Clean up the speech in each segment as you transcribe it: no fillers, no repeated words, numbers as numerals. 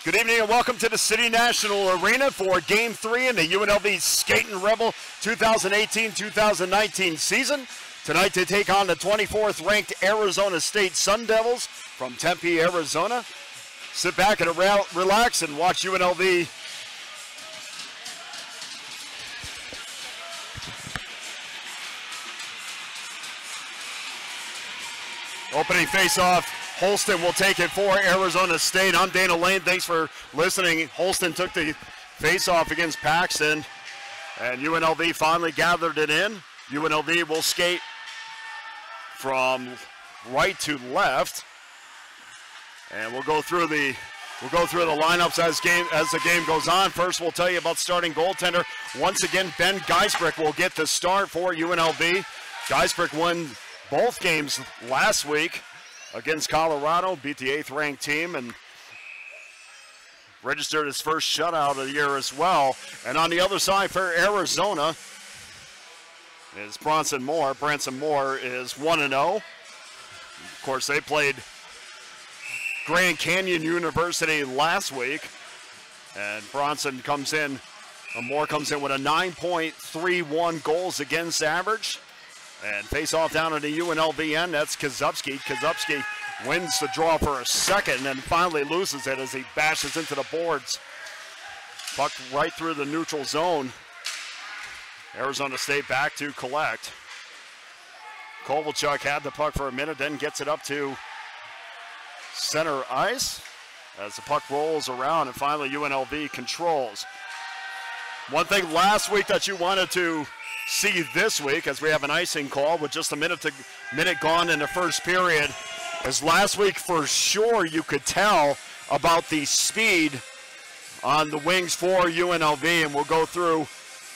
Good evening and welcome to the City National Arena for Game 3 in the UNLV Skating Rebel 2018-2019 season. Tonight they take on the 24th ranked Arizona State Sun Devils from Tempe, Arizona. Sit back and relax and watch UNLV opening face-off. Holston will take it for Arizona State. I'm Dana Lane. Thanks for listening. Holston took the face-off against Paxton, and UNLV finally gathered it in. UNLV will skate from right to left, and we'll go through the lineups as the game goes on. First, we'll tell you about starting goaltender. Once again, Ben Geisbrick will get the start for UNLV. Geisbrick won both games last week against Colorado, beat the 8th ranked team, and registered his first shutout of the year as well. And on the other side for Arizona is Bronson Moore. Branson Moore is 1-0. Of course, they played Grand Canyon University last week, and Moore comes in with a 9.31 goals against average. And face off down at the UNLV end, that's Kozubski. Kozubski wins the draw for a second and then finally loses it as he bashes into the boards. Puck right through the neutral zone. Arizona State back to collect. Kovalchuk had the puck for a minute, then gets it up to center ice as the puck rolls around and finally UNLV controls. One thing last week that you wanted to see this week, as we have an icing call with just a minute gone in the first period, as last week for sure you could tell about the speed on the wings for UNLV, and we'll go through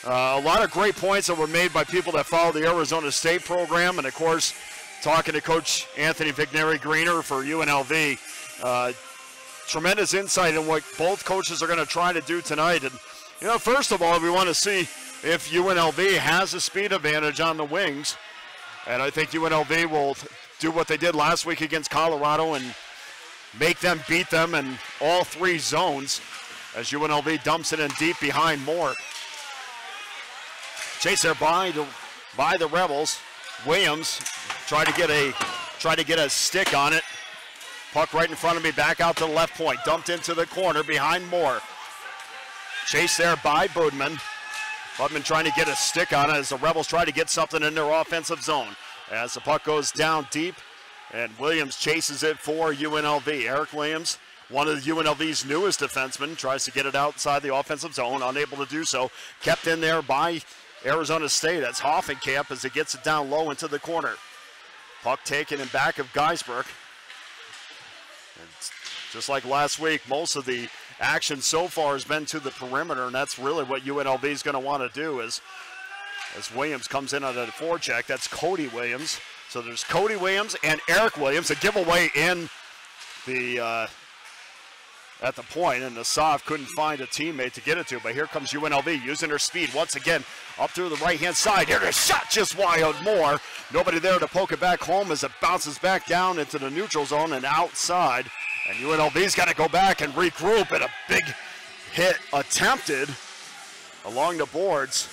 a lot of great points that were made by people that follow the Arizona State program, and of course talking to Coach Anthony Vigneri-Greener for UNLV. Tremendous insight in what both coaches are going to try to do tonight. And first of all, we want to see if UNLV has a speed advantage on the wings. And I think UNLV will do what they did last week against Colorado and make them beat them in all three zones as UNLV dumps it in deep behind Moore. Chase there by the Rebels. Williams tried to get a stick on it. Puck right in front of me, back out to the left point. Dumped into the corner behind Moore. Chase there by Budman. Budman trying to get a stick on it as the Rebels try to get something in their offensive zone. As the puck goes down deep, and Williams chases it for UNLV. Eric Williams, one of UNLV's newest defensemen, tries to get it outside the offensive zone, unable to do so. Kept in there by Arizona State. That's Hoffenkamp as he gets it down low into the corner. Puck taken in back of Geisbrick. And just like last week, most of the action so far has been to the perimeter, and that's really what UNLV is going to want to do as Williams comes in on a forecheck. That's Cody Williams. So there's Cody Williams and Eric Williams, a giveaway in the at the point, and the Soft couldn't find a teammate to get it to, but here comes UNLV using their speed once again up through the right-hand side. Here's a shot just wide Moore. Nobody there to poke it back home as it bounces back down into the neutral zone and outside. And UNLV's got to go back and regroup, and a big hit attempted along the boards.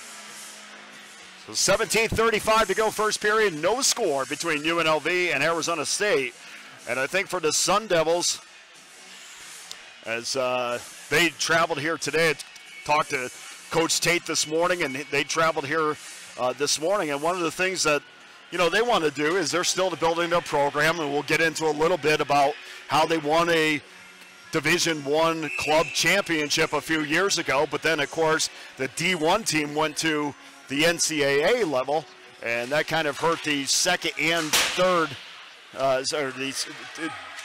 So 17:35 to go first period. No score between UNLV and Arizona State. And I think for the Sun Devils, as they traveled here today, talked to Coach Tate this morning, and they traveled here this morning. And one of the things that they want to do is they're still building their program, and we'll get into a little bit about how they won a Division I club championship a few years ago. But then, of course, the D1 team went to the NCAA level, and that kind of hurt the second and third, or the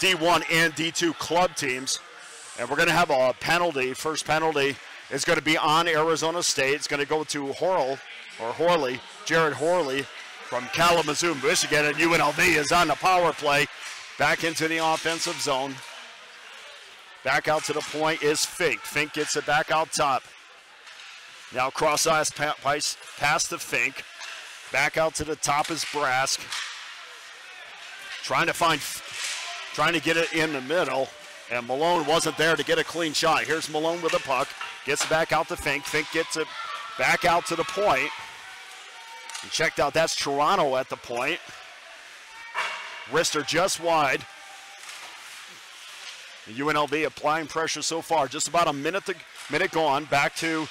D1 and D2 club teams. And we're going to have a penalty. First penalty is going to be on Arizona State. It's going to go to Horley, Jared Horley from Kalamazoo, Michigan, and UNLV is on the power play. Back into the offensive zone. Back out to the point is Fink. Fink gets it back out top. Now cross-ice pass to Fink. Back out to the top is Brask. Trying to get it in the middle. And Malone wasn't there to get a clean shot. Here's Malone with the puck. Gets it back out to Fink. Fink gets it back out to the point. And checked out, that's Toronto at the point. Wrister just wide. UNLV applying pressure so far. Just about a minute gone. Back to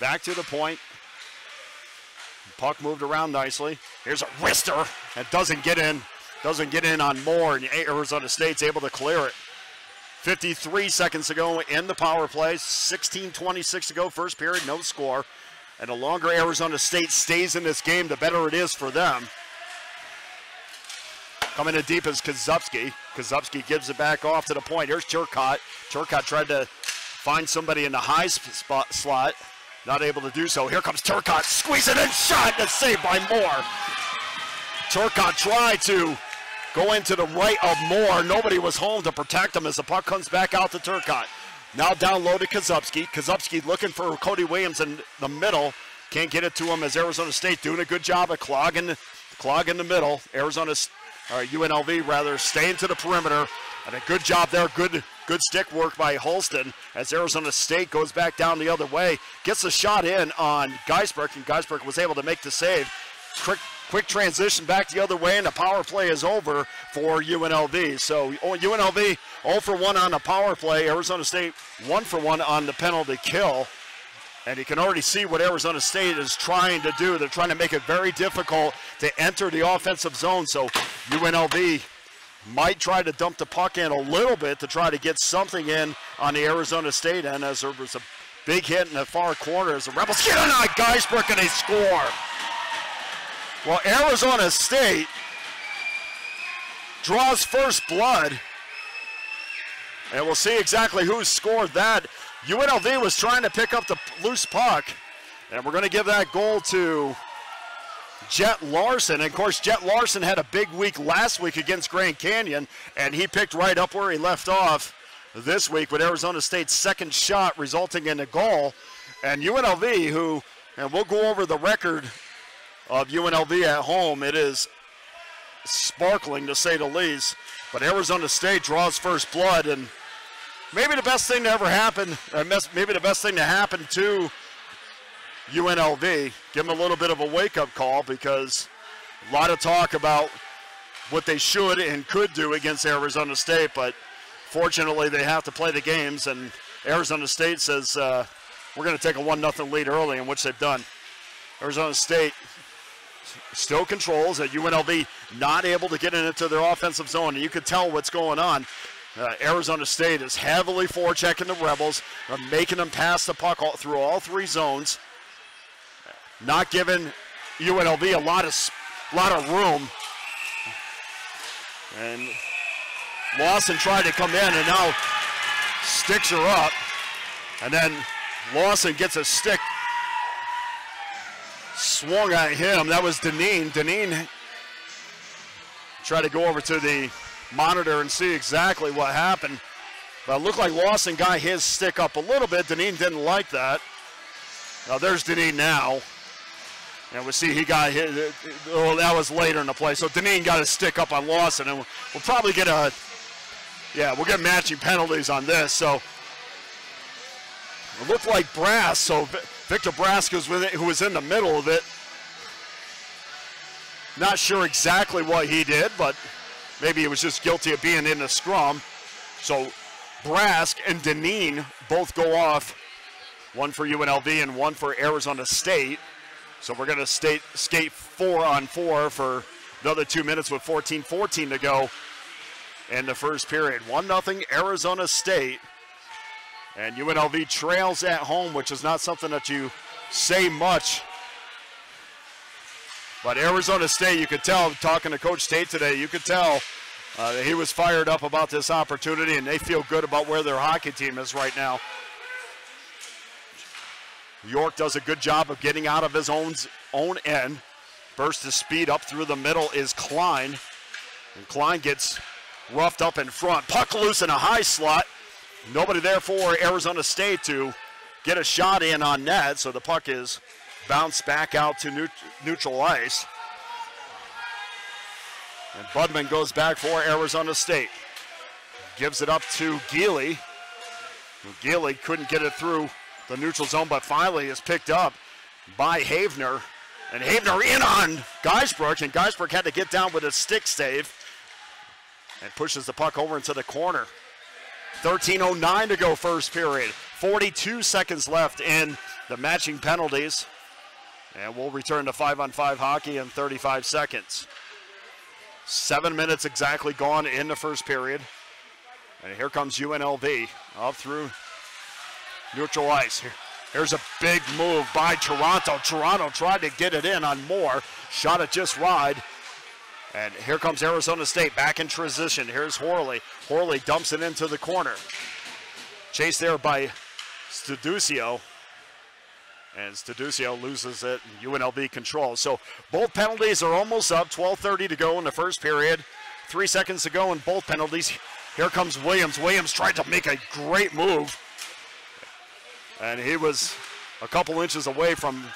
the point. Puck moved around nicely. Here's a Wrister and doesn't get in on Moore, and Arizona State's able to clear it. 53 seconds to go in the power play. 16:26 to go, first period, no score. And the longer Arizona State stays in this game, the better it is for them. Coming in deep is Kozubski. Kozubski gives it back off to the point. Here's Turcotte. Turcotte tried to find somebody in the high slot. Not able to do so. Here comes Turcotte. Squeeze it in. Shot. That's saved by Moore. Turcotte tried to go into the right of Moore. Nobody was home to protect him as the puck comes back out to Turcotte. Now down low to Kozubski. Kozubski looking for Cody Williams in the middle. Can't get it to him as Arizona State doing a good job of clogging the middle. UNLV rather, staying to the perimeter. And a good job there. Good stick work by Holston as Arizona State goes back down the other way. Gets a shot in on Geisbrecht, and Geisbrecht was able to make the save. Quick transition back the other way, and the power play is over for UNLV. So UNLV 0 for 1 on the power play. Arizona State 1 for 1 on the penalty kill. And you can already see what Arizona State is trying to do. They're trying to make it very difficult to enter the offensive zone. So UNLV might try to dump the puck in a little bit to try to get something in on the Arizona State end, as there was a big hit in the far corner as the Rebels get on Geisbrecht and they score. Well, Arizona State draws first blood, and we'll see exactly who scored that. UNLV was trying to pick up the loose puck, and we're going to give that goal to Jet Larson. And of course, Jet Larson had a big week last week against Grand Canyon, and he picked right up where he left off this week with Arizona State's second shot resulting in a goal. And UNLV, and we'll go over the record of UNLV at home. It is sparkling, to say the least. But Arizona State draws first blood, and maybe the best thing to ever happen, or maybe the best thing to happen to UNLV, give them a little bit of a wake-up call, because a lot of talk about what they should and could do against Arizona State, but fortunately they have to play the games, and Arizona State says we're going to take a 1-0 lead early, in which they've done. Arizona State still controls, at UNLV not able to get into their offensive zone, and you can tell what's going on. Arizona State is heavily forechecking the Rebels. They're making them pass the puck through all three zones, not giving UNLV a lot of room. And Lawson tried to come in, and now sticks her up. And then Lawson gets a stick swung at him. That was Deneen. Deneen tried to go over to the monitor and see exactly what happened. But it looked like Lawson got his stick up a little bit. Deneen didn't like that. Now there's Deneen now. And we see he got hit. Oh, that was later in the play. So Deneen got his stick up on Lawson, and we'll probably get we'll get matching penalties on this. So it looked like Brass. So Victor Brass, who was in the middle of it. Not sure exactly what he did, but maybe he was just guilty of being in the scrum. So Brask and Deneen both go off, one for UNLV and one for Arizona State. So we're going to skate 4-on-4 for another 2 minutes with 14:14 to go in the first period. 1-0 Arizona State. And UNLV trails at home, which is not something that you say much. But Arizona State, you could tell, talking to Coach Tate today, you could tell that he was fired up about this opportunity, and they feel good about where their hockey team is right now. York does a good job of getting out of his own end. Burst of speed up through the middle is Klein. And Klein gets roughed up in front. Puck loose in a high slot. Nobody there for Arizona State to get a shot in on net, so the puck is bounced back out to neutral ice. And Budman goes back for Arizona State. gives it up to Geely. Geely couldn't get it through the neutral zone, but finally is picked up by Havener. And Havener in on Geisbrook, and Geisbrook had to get down with a stick save and pushes the puck over into the corner. 13:09 to go first period. 42 seconds left in the matching penalties. And we'll return to 5-on-5 hockey in 35 seconds. 7 minutes exactly gone in the first period. And here comes UNLV up through neutral ice. Here's a big move by Toronto. Toronto tried to get it in on Moore. Shot it just wide. And here comes Arizona State back in transition. Here's Horley. Horley dumps it into the corner. Chased there by Studucio. And Studucio loses it, and UNLV controls. So both penalties are almost up. 12:30 to go in the first period. 3 seconds to go in both penalties. Here comes Williams. Williams tried to make a great move. And he was a couple inches away from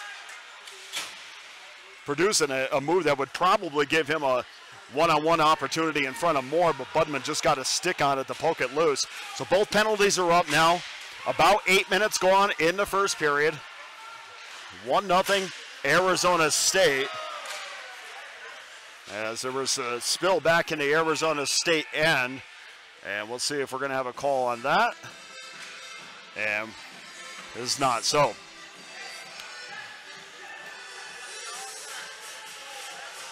producing a move that would probably give him a one-on-one opportunity in front of Moore, but Budman just got a stick on it to poke it loose. So both penalties are up now. About 8 minutes gone in the first period. 1-0 Arizona State. As there was a spill back in the Arizona State end. And we'll see if we're going to have a call on that. And it's not so.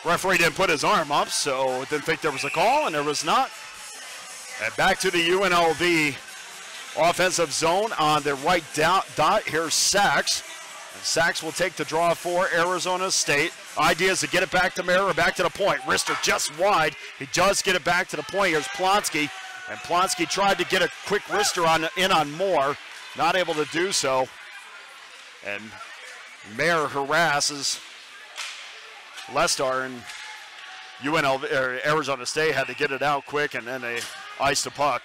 Referee didn't put his arm up, so didn't think there was a call, and there was not. And back to the UNLV offensive zone on the right dot. Here's Sachs. And Sachs will take the draw for Arizona State. Idea is to get it back to Mara, back to the point. Wrister just wide. He does get it back to the point. Here's Plonsky. And Plonsky tried to get a quick wrister in on Moore. Not able to do so. And Mayer harasses Lestar, and Arizona State had to get it out quick, and then they iced the puck.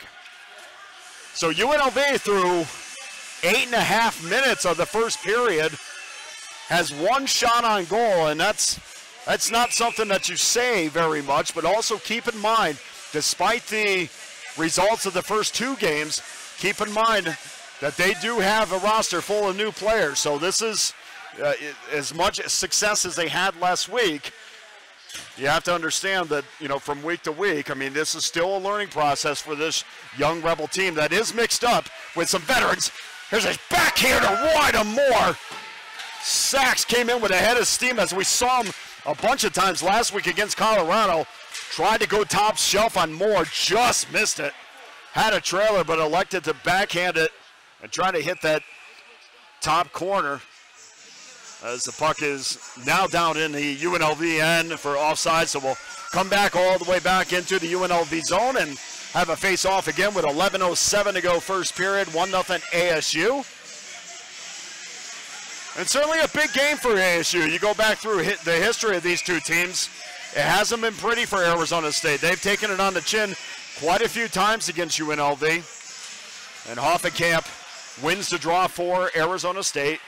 So UNLV, through 8.5 minutes of the first period, has one shot on goal, and that's not something that you say very much, but also keep in mind, despite the results of the first two games, keep in mind that they do have a roster full of new players. So this is as much success as they had last week. You have to understand that, from week to week, I mean, this is still a learning process for this young Rebel team that is mixed up with some veterans. Here's a backhander wide of Moore. Sachs came in with a head of steam, as we saw him a bunch of times last week against Colorado. Tried to go top shelf on Moore, just missed it. Had a trailer, but elected to backhand it and try to hit that top corner, as the puck is now down in the UNLV end for offside. So we'll come back all the way back into the UNLV zone and have a face-off again with 11:07 to go first period, 1-0 ASU. And certainly a big game for ASU. You go back through the history of these two teams, it hasn't been pretty for Arizona State. They've taken it on the chin quite a few times against UNLV. And Hoffenkamp wins the draw for Arizona State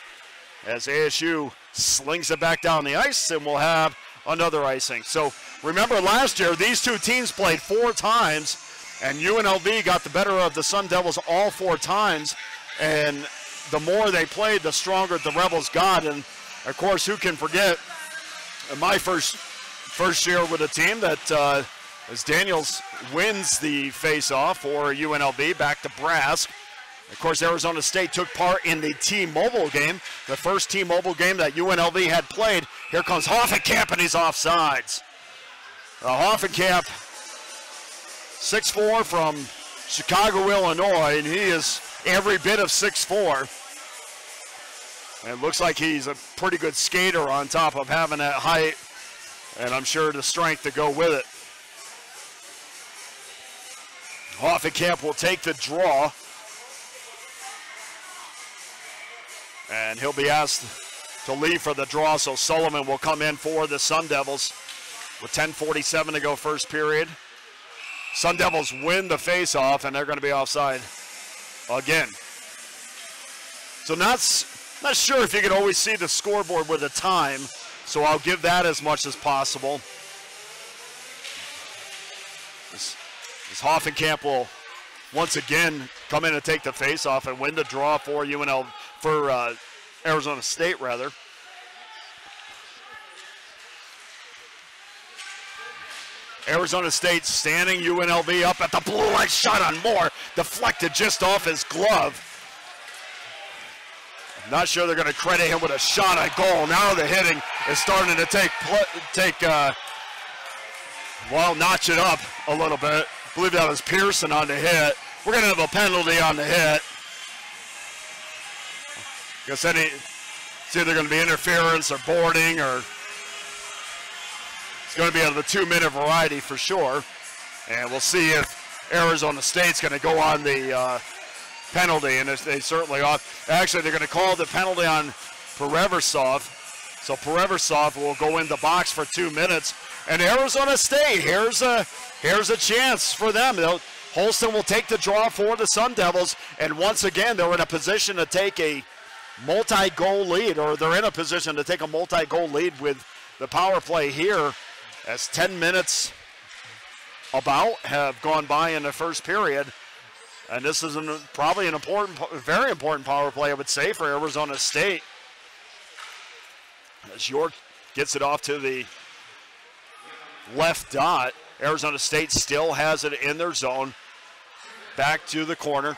as ASU slings it back down the ice, and we'll have another icing. So remember, last year these two teams played 4 times, and UNLV got the better of the Sun Devils all 4 times. And the more they played, the stronger the Rebels got. And of course, who can forget my first year with a team that as Daniels wins the face-off for UNLV back to Brask. Of course, Arizona State took part in the T-Mobile game, the first T-Mobile game that UNLV had played. Here comes Hoffenkamp, and he's offsides. Hoffenkamp, 6'4", from Chicago, Illinois, and he is every bit of 6'4". And it looks like he's a pretty good skater on top of having that height, and I'm sure the strength to go with it. Hoffenkamp will take the draw. And he'll be asked to leave for the draw, so Sullivan will come in for the Sun Devils with 10:47 to go first period. Sun Devils win the face-off, and they're going to be offside again. So not sure if you can always see the scoreboard with the time, so I'll give that as much as possible. As Hoffenkamp will once again come in and take the face-off and win the draw for Arizona State, rather. Arizona State standing UNLV up at the blue line, shot on Moore, deflected just off his glove. Not sure they're going to credit him with a shot on goal. Now the hitting is starting to notch it up a little bit. I believe that was Pearson on the hit. We're going to have a penalty on the hit. I guess it's either going to be interference or boarding, or it's going to be of the 2-minute variety for sure. And we'll see if Arizona State's going to go on the penalty, and they certainly are. Actually, they're going to call the penalty on Pereversov. So Pereversov will go in the box for 2 minutes. And Arizona State, here's a chance for them. Holston will take the draw for the Sun Devils, and once again, they're in a position to take a multi-goal lead, or they're in a position to take a multi-goal lead with the power play here, as 10 minutes about have gone by in the first period. And this is probably an important, very important power play, I would say, for Arizona State. As York gets it off to the left dot, Arizona State still has it in their zone. Back to the corner.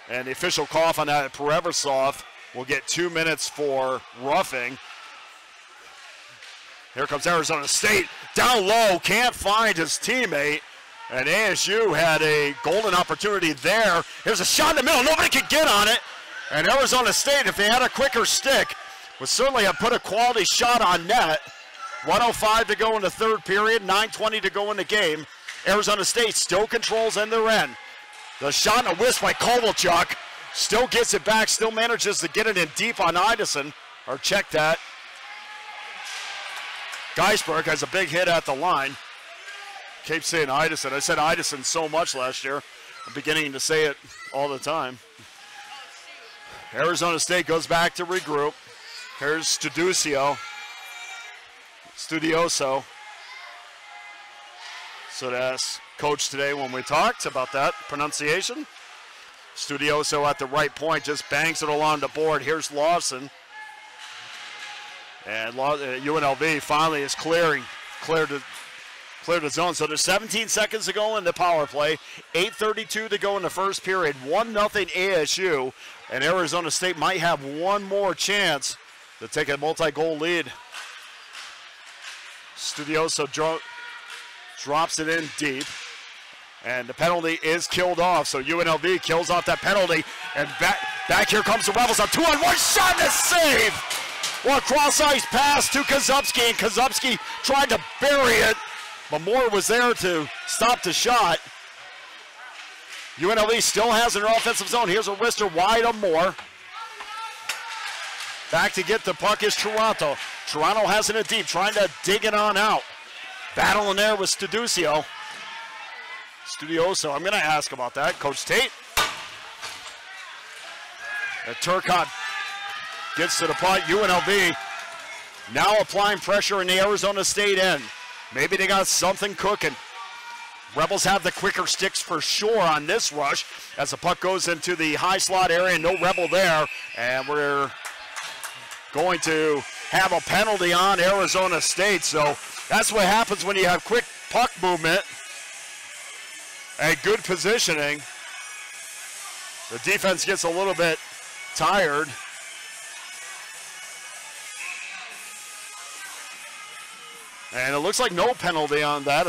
And the official cough on that, Pereversov will get 2 minutes for roughing. Here comes Arizona State. Down low, can't find his teammate. And ASU had a golden opportunity there. Here's a shot in the middle. Nobody could get on it. And Arizona State, if they had a quicker stick, would certainly have put a quality shot on net. 1:05 to go in the third period, 9:20 to go in the game. Arizona State still controls in their end. The shot and a whisk by Kovalchuk. Still gets it back, still manages to get it in deep on Idison. Or check that. Geisberg has a big hit at the line. Keep saying Idison. I said Idison so much last year. I'm beginning to say it all the time. Arizona State goes back to regroup. Here's Studioso. So that's coach today when we talked about that pronunciation. Studioso at the right point, just bangs it along the board. Here's Lawson. And UNLV finally is cleared the zone. So there's 17 seconds to go in the power play. 8:32 to go in the first period. 1-0 ASU. And Arizona State might have one more chance to take a multi-goal lead. Studioso drops it in deep. And the penalty is killed off. So UNLV kills off that penalty. And back here comes the Rebels. A 2-on-1 shot and a save. Well, cross-ice pass to Kazupski, and Kazupski tried to bury it, but Moore was there to stop the shot. UNLV still has an offensive zone. Here's a wrister wide of Moore. Back to get the puck is Toronto. Toronto has it in deep, trying to dig it on out. Battling there with Studioso. I'm going to ask about that. Coach Tate. And Turcotte gets to the puck. UNLV now applying pressure in the Arizona State end. Maybe they got something cooking. Rebels have the quicker sticks for sure on this rush as the puck goes into the high slot area. No Rebel there. And we're going to have a penalty on Arizona State. So that's what happens when you have quick puck movement and good positioning. The defense gets a little bit tired. And it looks like no penalty on that.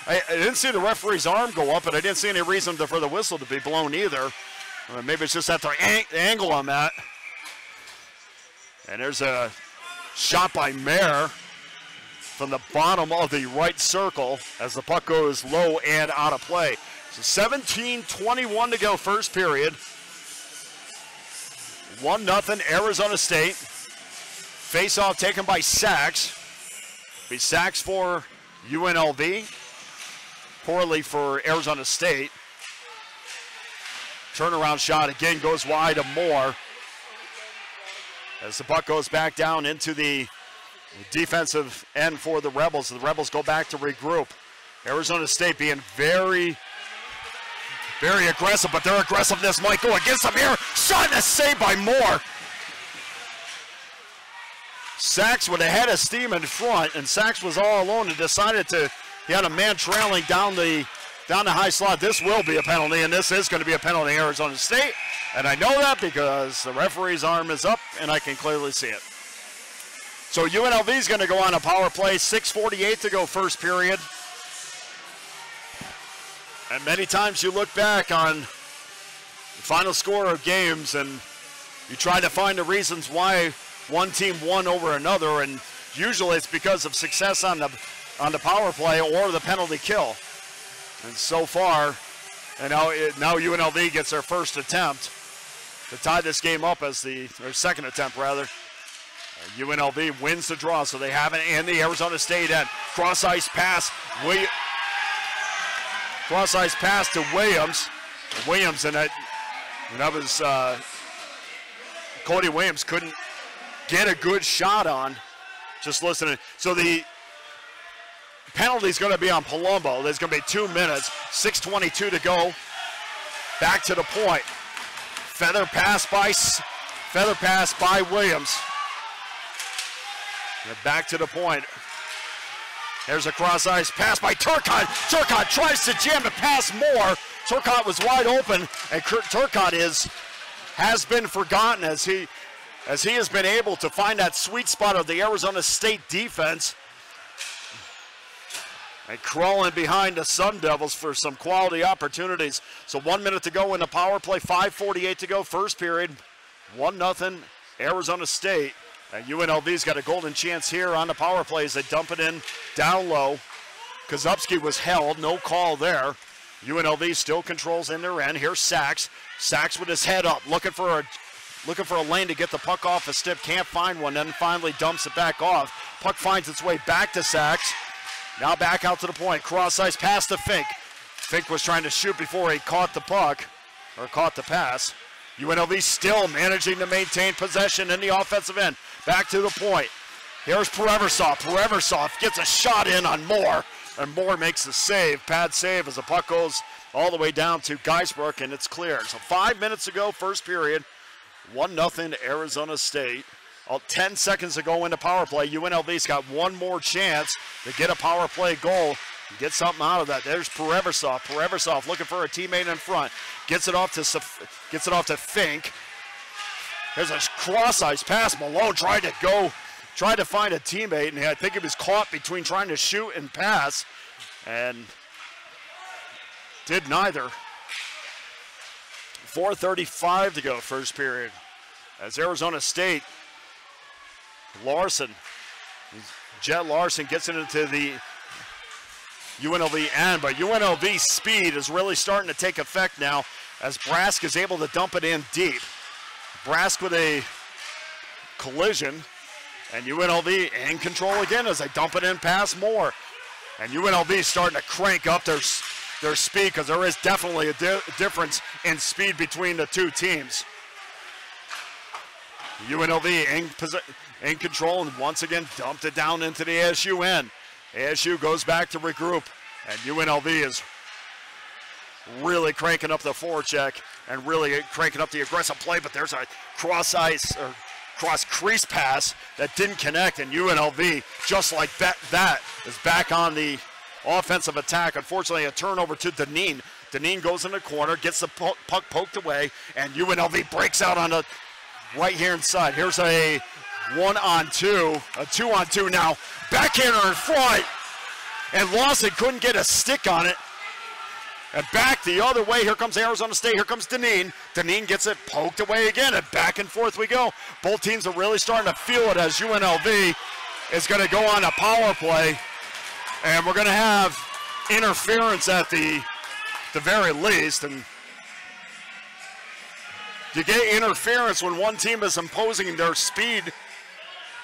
I didn't see the referee's arm go up, but I didn't see any reason for the whistle to be blown either. Maybe it's just at the angle on that. And there's a shot by Mayer from the bottom of the right circle as the puck goes low and out of play. So 17:21 to go first period. 1-0 Arizona State. Face-off taken by Sachs. Be Sachs for UNLV. Poorly for Arizona State. Turnaround shot again goes wide of Moore. As the puck goes back down into the defensive end for the Rebels. The Rebels go back to regroup. Arizona State being very Very aggressive, but their aggressiveness might go against them here. Shot and a save by Moore. Sachs with a head of steam in front, and Sachs was all alone and decided he had a man trailing down the high slot. This will be a penalty, and this is going to be a penalty Arizona State. And I know that because the referee's arm is up, and I can clearly see it. So UNLV is going to go on a power play, 6:48 to go first period. And many times you look back on the final score of games and you try to find the reasons why one team won over another, and usually it's because of success on the power play or the penalty kill. And so far, and now UNLV gets their first attempt to tie this game up their second attempt rather. UNLV wins the draw, so they have it in the Arizona State end. Cross-ice pass, cross-ice pass to Williams. Williams, and that was Cody Williams couldn't get a good shot on. Just listening. So the penalty is going to be on Palumbo. There's going to be 2 minutes, 6:22 to go. Back to the point. Feather pass by Williams. And back to the point. There's a cross-ice pass by Turcotte. Turcotte tries to jam the pass more. Turcotte was wide open, and Turcotte has been forgotten as he has been able to find that sweet spot of the Arizona State defense and crawling behind the Sun Devils for some quality opportunities. So 1 minute to go in the power play, 5:48 to go first period. 1-0 Arizona State. And UNLV's got a golden chance here on the power play as they dump it in down low. Kozubski was held, no call there. UNLV still controls in their end. Here's Sachs. Sachs with his head up, looking for a lane to get the puck off a stick. Can't find one, then finally dumps it back off. Puck finds its way back to Sachs. Now back out to the point. Cross-ice pass to Fink. Fink was trying to shoot before he caught the puck, or caught the pass. UNLV still managing to maintain possession in the offensive end. Back to the point. Here's Pereversov. Pereversov gets a shot in on Moore, and Moore makes the save. Pad save as the puck goes all the way down to Geisbrook, and it's cleared. So 5 minutes ago, first period, 1-0 Arizona State. 10 seconds to go into power play. UNLV's got one more chance to get a power play goal and get something out of that. There's Pereversov. Pereversov looking for a teammate in front. Gets it off to Fink. There's a cross-ice pass. Malone tried to find a teammate, and I think he was caught between trying to shoot and pass, and did neither. 4:35 to go first period. As Arizona State, Jet Larson gets it into the UNLV end, but UNLV's speed is really starting to take effect now as Brask is able to dump it in deep. Brask with a collision, and UNLV in control again as they dump it in past Moore. And UNLV is starting to crank up their speed because there is definitely a difference in speed between the two teams. UNLV in control and once again dumped it down into the ASU end. ASU goes back to regroup, and UNLV is really cranking up the forecheck and really cranking up the aggressive play, but there's a cross-ice or cross-crease pass that didn't connect, and UNLV, just like that is back on the offensive attack. Unfortunately, a turnover to Deneen. Deneen goes in the corner, gets the puck poked away, and UNLV breaks out on the right-hand side. Here's a 1-on-2, a 2-on-2 now. Backhander in front, and Lawson couldn't get a stick on it. And back the other way, here comes Arizona State, here comes Deneen. Deneen gets it poked away again, and back and forth we go. Both teams are really starting to feel it as UNLV is going to go on a power play, and we're going to have interference at the very least. And you get interference when one team is imposing their speed,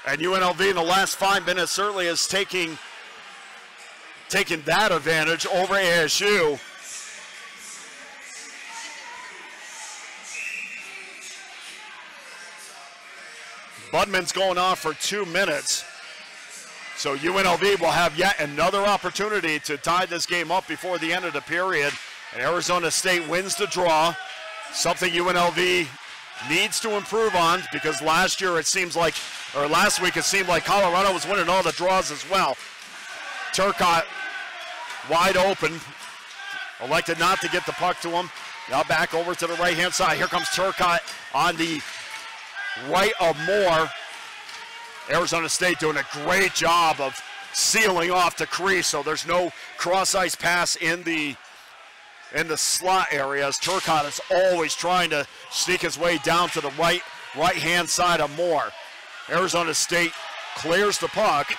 and UNLV in the last 5 minutes certainly is taking that advantage over ASU. Budman's going off for 2 minutes. So UNLV will have yet another opportunity to tie this game up before the end of the period. And Arizona State wins the draw, something UNLV needs to improve on because last week it seemed like Colorado was winning all the draws as well. Turcotte wide open, elected not to get the puck to him. Now back over to the right-hand side. Here comes Turcotte on the right of Moore. Arizona State doing a great job of sealing off the crease, so there's no cross-ice pass in the slot area, as Turcotte is always trying to sneak his way down to the right-hand side of Moore. Arizona State clears the puck.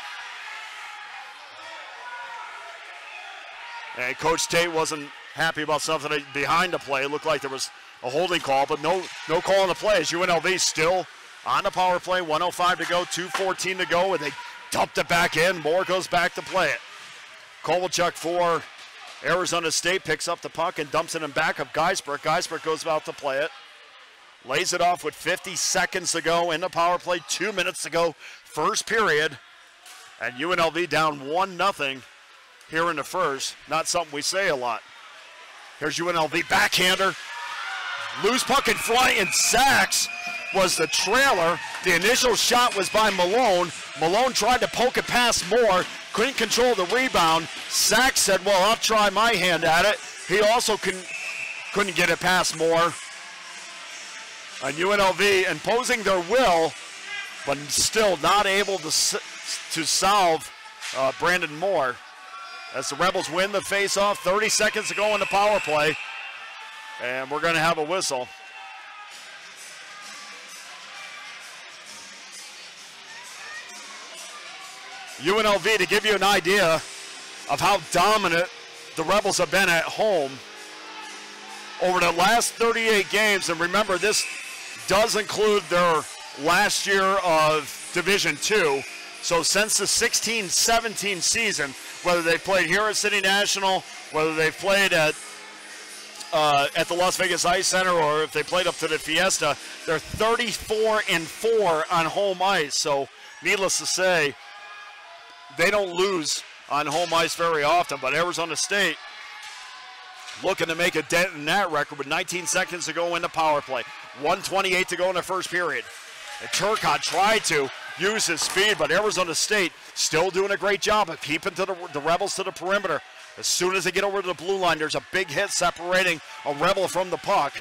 And Coach Tate wasn't happy about something behind the play. It looked like there was a holding call, but no call on the play, as UNLV still on the power play. 1:05 to go, 2:14 to go, and they dumped it back in. Moore goes back to play it. Kovalchuk for Arizona State picks up the puck and dumps it in back of Geisbert. Geisbert goes out to play it. Lays it off with 50 seconds to go in the power play, 2 minutes to go, first period. And UNLV down 1-0 here in the first. Not something we say a lot. Here's UNLV backhander. Loose puck in front, and Sachs was the trailer. The initial shot was by Malone. Malone tried to poke it past Moore. Couldn't control the rebound. Sachs said, well, I'll try my hand at it. He also couldn't get it past Moore. And UNLV imposing their will, but still not able to solve Brandon Moore. As the Rebels win the face-off, 30 seconds to go in the power play. And we're going to have a whistle. UNLV, to give you an idea of how dominant the Rebels have been at home over the last 38 games, and remember this does include their last year of Division II. So since the 16-17 season, whether they played here at City National, whether they played at the Las Vegas Ice Center, or if they played up to the Fiesta, they're 34-4 on home ice. So needless to say, they don't lose on home ice very often, but Arizona State looking to make a dent in that record with 19 seconds to go in the power play. 1:28 to go in the first period. And Turcotte tried to use his speed, but Arizona State still doing a great job of keeping the Rebels to the perimeter. As soon as they get over to the blue line, there's a big hit separating a Rebel from the puck.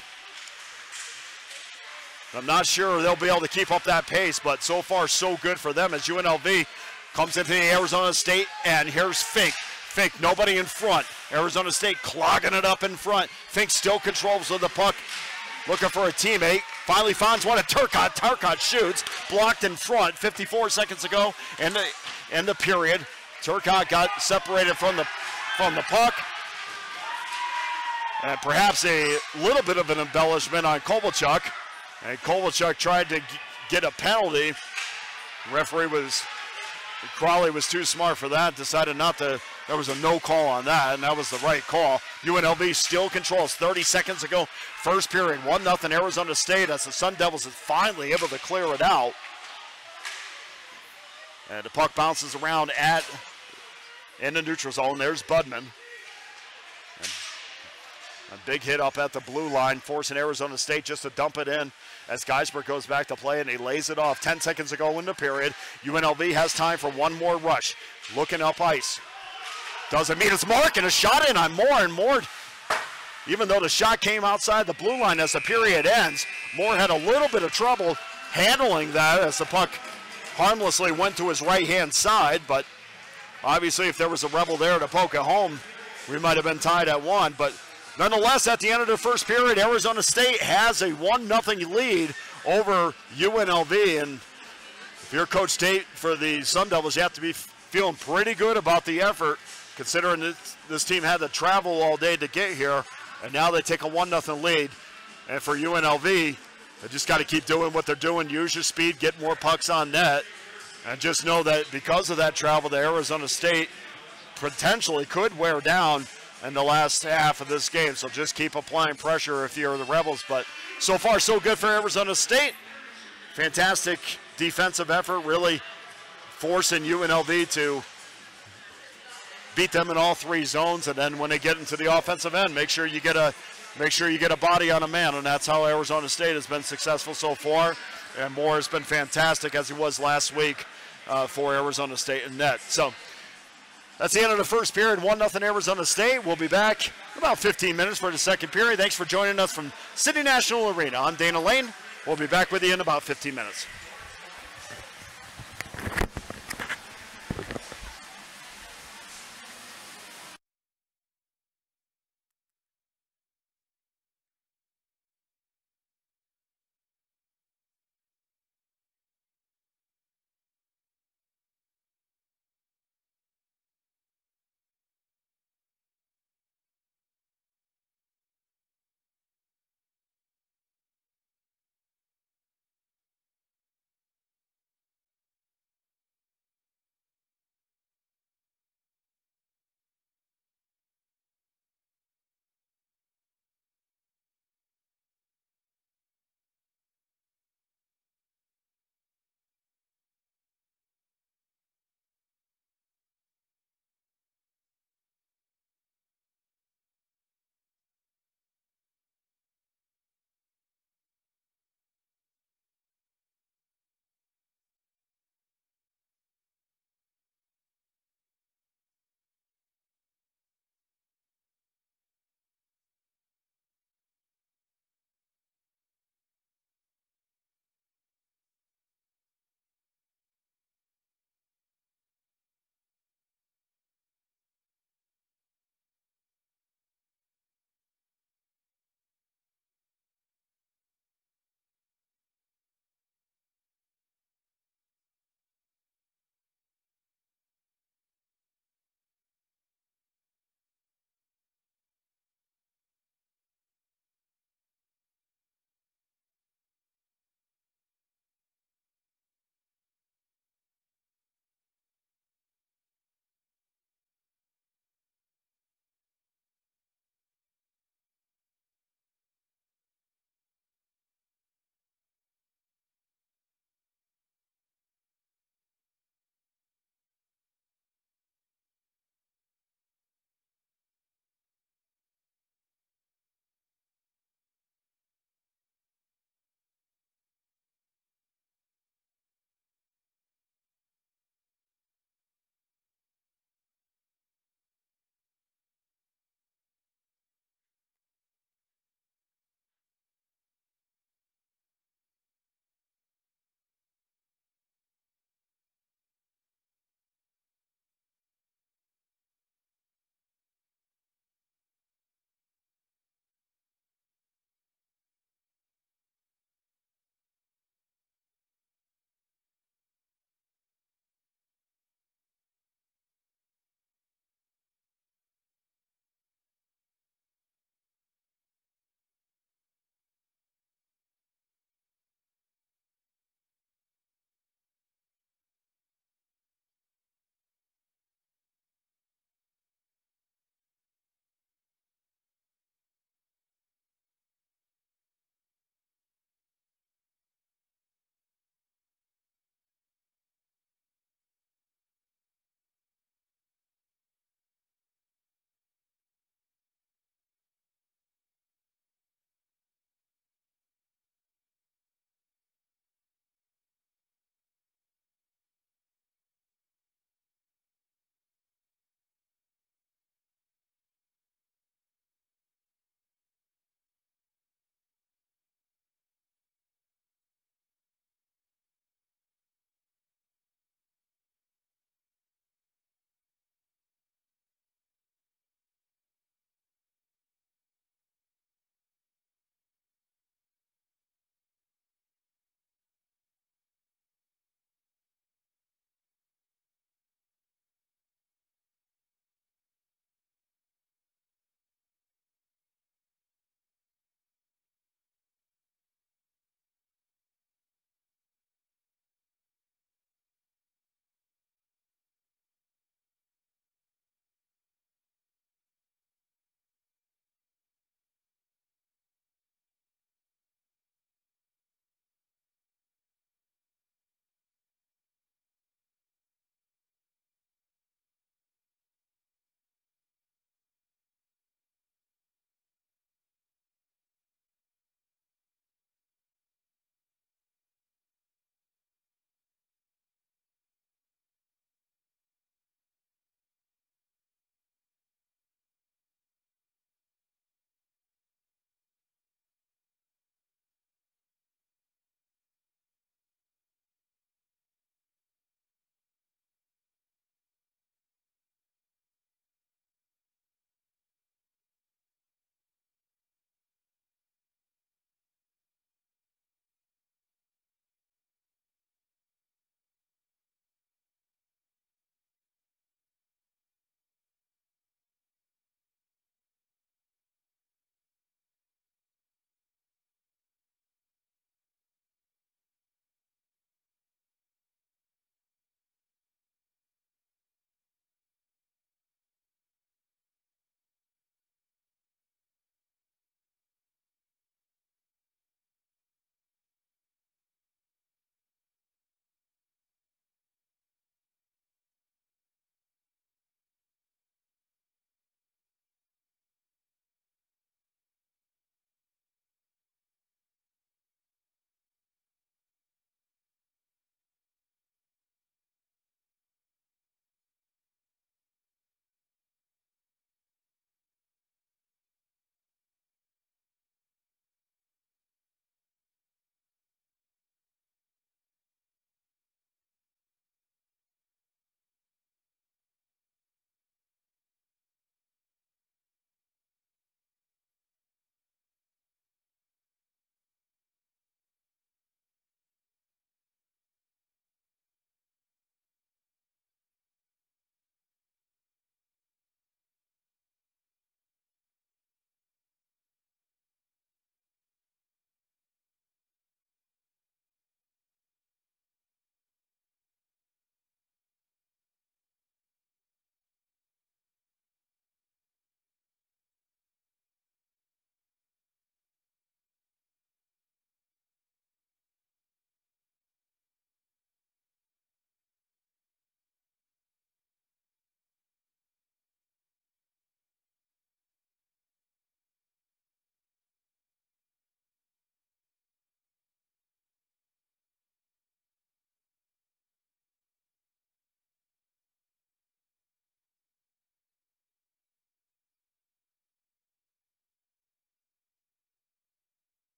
I'm not sure they'll be able to keep up that pace, but so far so good for them as UNLV comes into the Arizona State, and here's Fink. Fink, nobody in front. Arizona State clogging it up in front. Fink still controls of the puck, looking for a teammate. Finally finds one at Turcotte. Turcotte shoots, blocked in front. 54 seconds to go in the period. Turcotte got separated from the puck. And perhaps a little bit of an embellishment on Kovalchuk. And Kovalchuk tried to get a penalty. Crawley was too smart for that, decided not to. There was a no call on that, and that was the right call. UNLV still controls. 30 seconds to go. First period, 1-0 Arizona State as the Sun Devils is finally able to clear it out. And the puck bounces around in the neutral zone. There's Budman. And a big hit up at the blue line, forcing Arizona State just to dump it in as Geisbert goes back to play, and he lays it off. 10 seconds to go in the period. UNLV has time for one more rush. Looking up ice. Doesn't meet its mark, and a shot in on Moore, and Moore, even though the shot came outside the blue line as the period ends, Moore had a little bit of trouble handling that as the puck harmlessly went to his right-hand side, but obviously if there was a Rebel there to poke it home, we might have been tied at 1, but nonetheless, at the end of the first period, Arizona State has a 1-0 lead over UNLV, and if you're Coach Tate for the Sun Devils, you have to be feeling pretty good about the effort, considering this team had to travel all day to get here, and now they take a 1-0 lead. And for UNLV, they just got to keep doing what they're doing, use your speed, get more pucks on net, and just know that because of that travel, the Arizona State potentially could wear down in the last half of this game. So just keep applying pressure if you're the Rebels. But so far, so good for Arizona State. Fantastic defensive effort, really forcing UNLV to beat them in all three zones, and then when they get into the offensive end, make sure you get a body on a man, and that's how Arizona State has been successful so far. And Moore has been fantastic, as he was last week for Arizona State in net. So that's the end of the first period, 1-0 Arizona State. We'll be back in about 15 minutes for the second period. Thanks for joining us from City National Arena. I'm Dana Lane. We'll be back with you in about 15 minutes.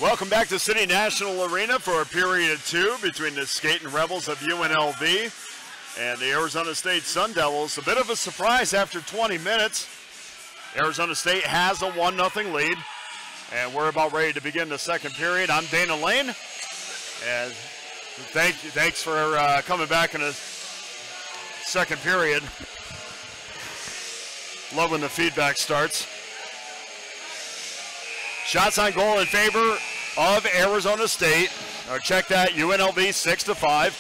Welcome back to City National Arena for period 2 between the Skating Rebels of UNLV and the Arizona State Sun Devils. A bit of a surprise after 20 minutes. Arizona State has a 1-0 lead, and we're about ready to begin the second period. I'm Dana Lane, and thanks for coming back in the second period. Love when the feedback starts. Shots on goal in favor of Arizona State. Check that, UNLV 6-5. The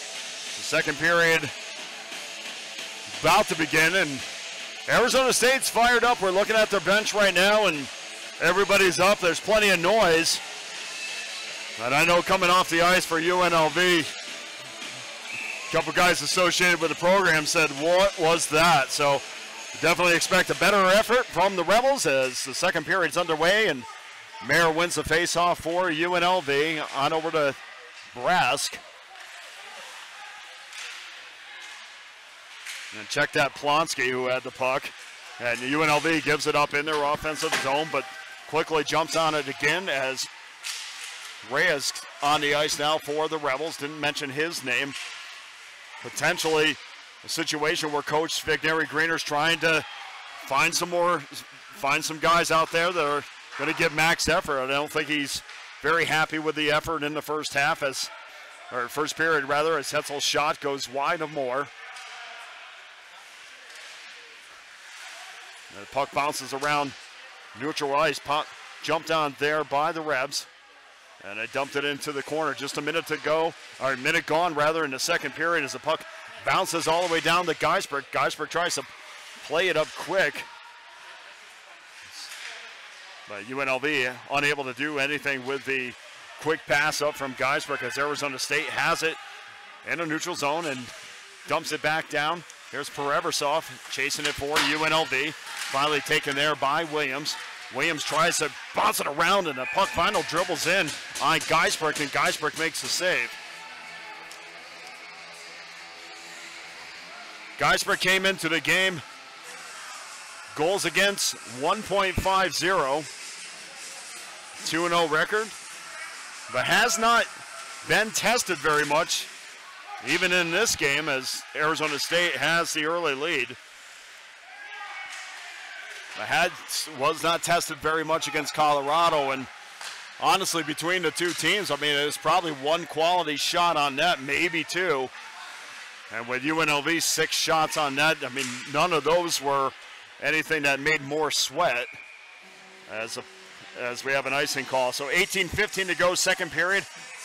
second period about to begin, and Arizona State's fired up. We're looking at their bench right now, and everybody's up. There's plenty of noise. And I know coming off the ice for UNLV, a couple guys associated with the program said, what was that? So definitely expect a better effort from the Rebels as the second period's underway, and Mayer wins the faceoff for UNLV. On over to Brask. And check that, Plonsky, who had the puck. And UNLV gives it up in their offensive zone, but quickly jumps on it again as Reyes on the ice now for the Rebels. Didn't mention his name. Potentially a situation where Coach Vigneri Greener's trying to find some guys out there that are going to give max effort. I don't think he's very happy with the effort in the first half, or first period rather, as Hetzel's shot goes wide of Moore. And the puck bounces around neutral ice. Puck jumped on there by the Rebs, and they dumped it into the corner. Just a minute to go, or a minute gone rather, in the second period as the puck bounces all the way down to Geisberg. Geisberg tries to play it up quick, but UNLV unable to do anything with the quick pass up from Geisberg as Arizona State has it in a neutral zone and dumps it back down. Here's Pereversov chasing it for UNLV. Finally taken there by Williams. Williams tries to bounce it around, and the puck final dribbles in on Geisberg, and Geisberg makes the save. Geisberg came into the game goals against 1.50, 2-0 record, but has not been tested very much, even in this game, as Arizona State has the early lead. Was not tested very much against Colorado, and honestly, between the two teams, I mean, it was probably one quality shot on net, maybe two. And with UNLV 6 shots on net, I mean, none of those were anything that made more sweat as we have an icing call. So 18:15 to go, second period,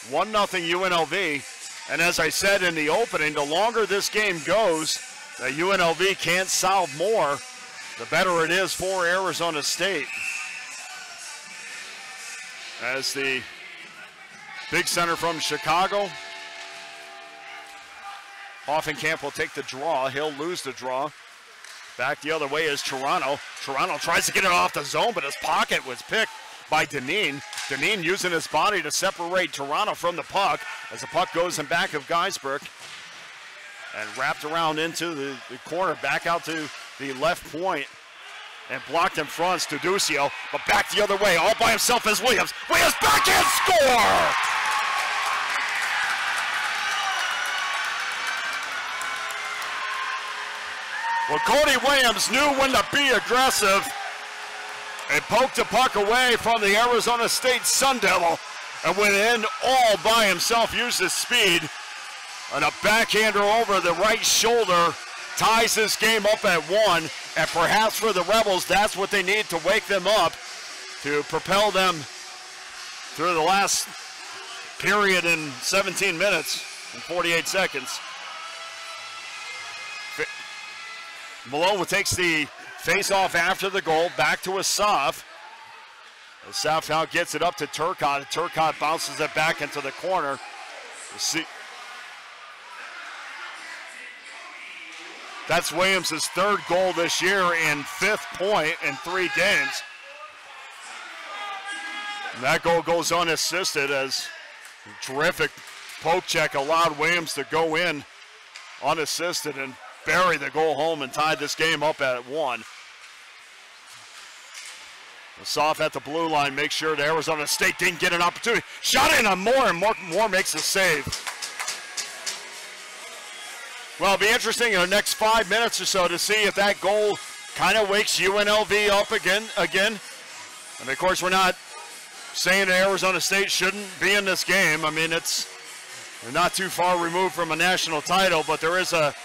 1-0 UNLV. And as I said in the opening, the longer this game goes, that UNLV can't solve more, the better it is for Arizona State. As the big center from Chicago, Hoffenkamp will take the draw. He'll lose the draw. Back the other way is Toronto. Toronto tries to get it off the zone, but his pocket was picked by Deneen. Deneen using his body to separate Toronto from the puck as the puck goes in back of Geisberg and wrapped around into the corner, back out to the left point, and blocked in front, Studucio, but back the other way, all by himself is Williams. Williams backhand score! Well, Cody Williams knew when to be aggressive and poked the puck away from the Arizona State Sun Devil and went in all by himself, used his speed, and a backhander over the right shoulder ties this game up at 1, and perhaps for the Rebels, that's what they need to wake them up to propel them through the last period in 17 minutes and 48 seconds. Malone takes the face-off after the goal, back to Asaf. Asaf now gets it up to Turcotte. Turcotte bounces it back into the corner. That's Williams' third goal this year and 5th point in 3 games. And that goal goes unassisted as a terrific poke check allowed Williams to go in unassisted and bury the goal home and tied this game up at 1. Soft at the blue line, make sure that Arizona State didn't get an opportunity. Shot in on Moore, and Moore makes a save. Well, it'll be interesting in the next 5 minutes or so to see if that goal kind of wakes UNLV up again. And, of course, we're not saying that Arizona State shouldn't be in this game. I mean, they're not too far removed from a national title, but there is a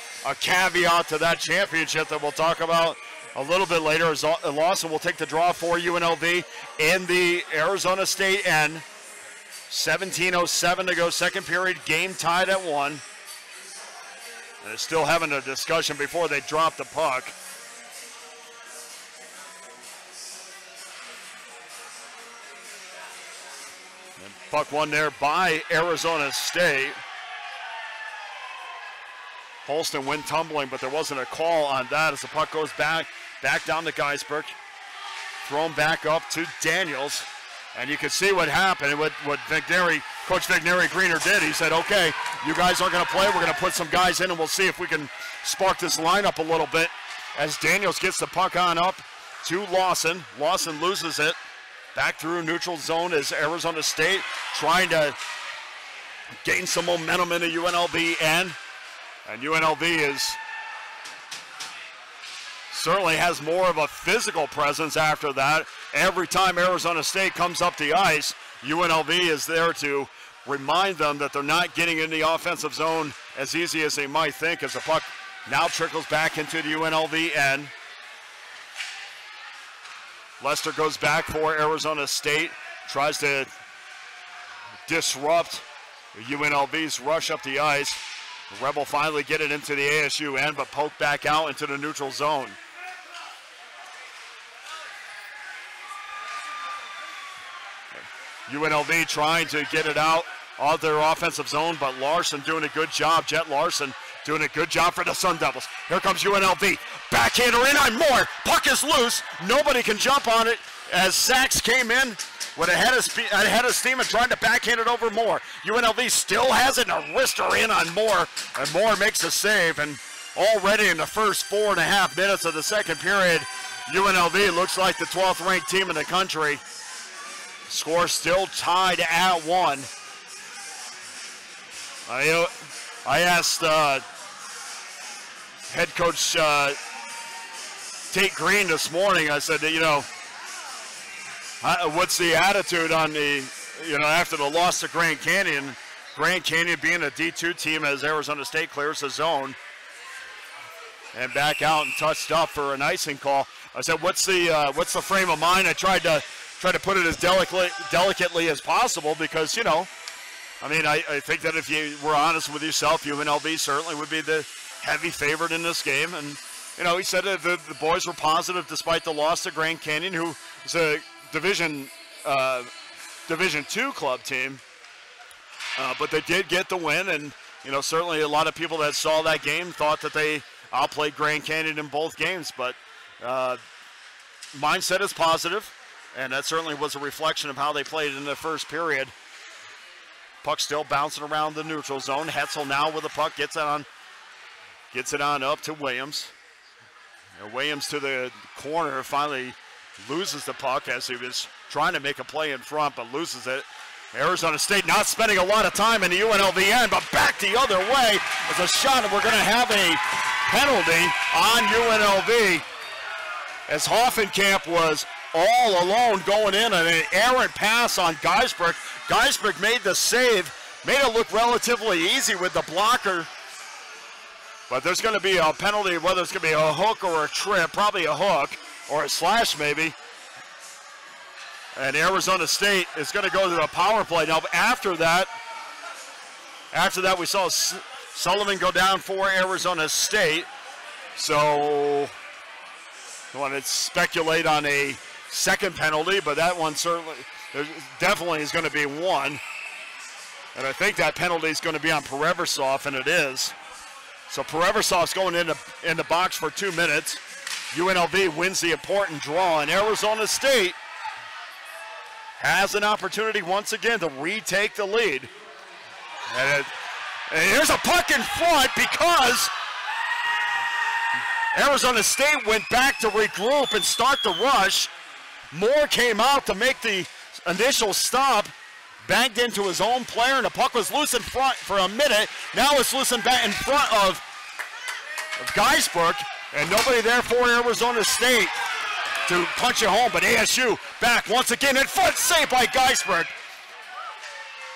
caveat to that championship that we'll talk about a little bit later. As Lawson will take the draw for UNLV in the Arizona State end. 17:07 to go, second period, game tied at 1. And they're still having a discussion before they drop the puck. And puck won there by Arizona State. Holston went tumbling, but there wasn't a call on that as the puck goes back down to Geisberg. Thrown back up to Daniels. And you can see what happened, what Coach Vigneri Greener did. He said, okay, you guys aren't going to play. We're going to put some guys in, and we'll see if we can spark this lineup a little bit. As Daniels gets the puck on up to Lawson. Lawson loses it. Back through neutral zone is Arizona State trying to gain some momentum in the UNLV end. And UNLV certainly has more of a physical presence after that. Every time Arizona State comes up the ice, UNLV is there to remind them that they're not getting in the offensive zone as easy as they might think, as the puck now trickles back into the UNLV end. Lester goes back for Arizona State, tries to disrupt UNLV's rush up the ice. The Rebel finally get it into the ASU end, but poke back out into the neutral zone. UNLV trying to get it out of their offensive zone, but Larson doing a good job. Jet Larson doing a good job for the Sun Devils. Here comes UNLV. Backhander in on Moore. Puck is loose. Nobody can jump on it as Sachs came in with a head of steam and trying to backhand it over Moore. UNLV still has it, and a wrister in on Moore, and Moore makes a save. And already in the first 4.5 minutes of the second period, UNLV looks like the 12th ranked team in the country. Score still tied at 1. I asked head coach Tate Green this morning, I said, what's the attitude on after the loss to Grand Canyon? Grand Canyon being a D2 team as Arizona State clears the zone and back out and touched up for an icing call. I said, what's the frame of mind? I tried to put it as delicately as possible because, I think that if you were honest with yourself, UNLV certainly would be the heavy favorite in this game. And, he said that the boys were positive despite the loss to Grand Canyon, who is a Division II club team. But they did get the win, and, certainly a lot of people that saw that game thought that they outplayed Grand Canyon in both games. But mindset is positive, and that certainly was a reflection of how they played in the first period. Puck still bouncing around the neutral zone. Hetzel now with the puck, gets it on up to Williams. Williams to the corner, finally loses the puck as he was trying to make a play in front, but loses it. Arizona State not spending a lot of time in the UNLV end, but back the other way is a shot, and we're going to have a penalty on UNLV as Hoffenkamp was all alone going in on an errant pass on Geisberg. Geisberg made the save, made it look relatively easy with the blocker. But there's going to be a penalty, whether it's going to be a hook or a trip, probably a hook or a slash maybe. And Arizona State is going to go to the power play. Now after that we saw Sullivan go down for Arizona State. So I want to speculate on a second penalty, but that one certainly, there definitely is going to be one. And I think that penalty is going to be on Pereversov, and it is. So Pereversov's going in the box for 2 minutes. UNLV wins the important draw, and Arizona State has an opportunity once again to retake the lead. And here's a puck in front because Arizona State went back to regroup and start the rush. Moore came out to make the initial stop, banged into his own player, and the puck was loose in front for a minute. Now it's loose back in front of Geisbrook, and nobody there for Arizona State to punch it home, but ASU back once again in front, saved by Geisbrook.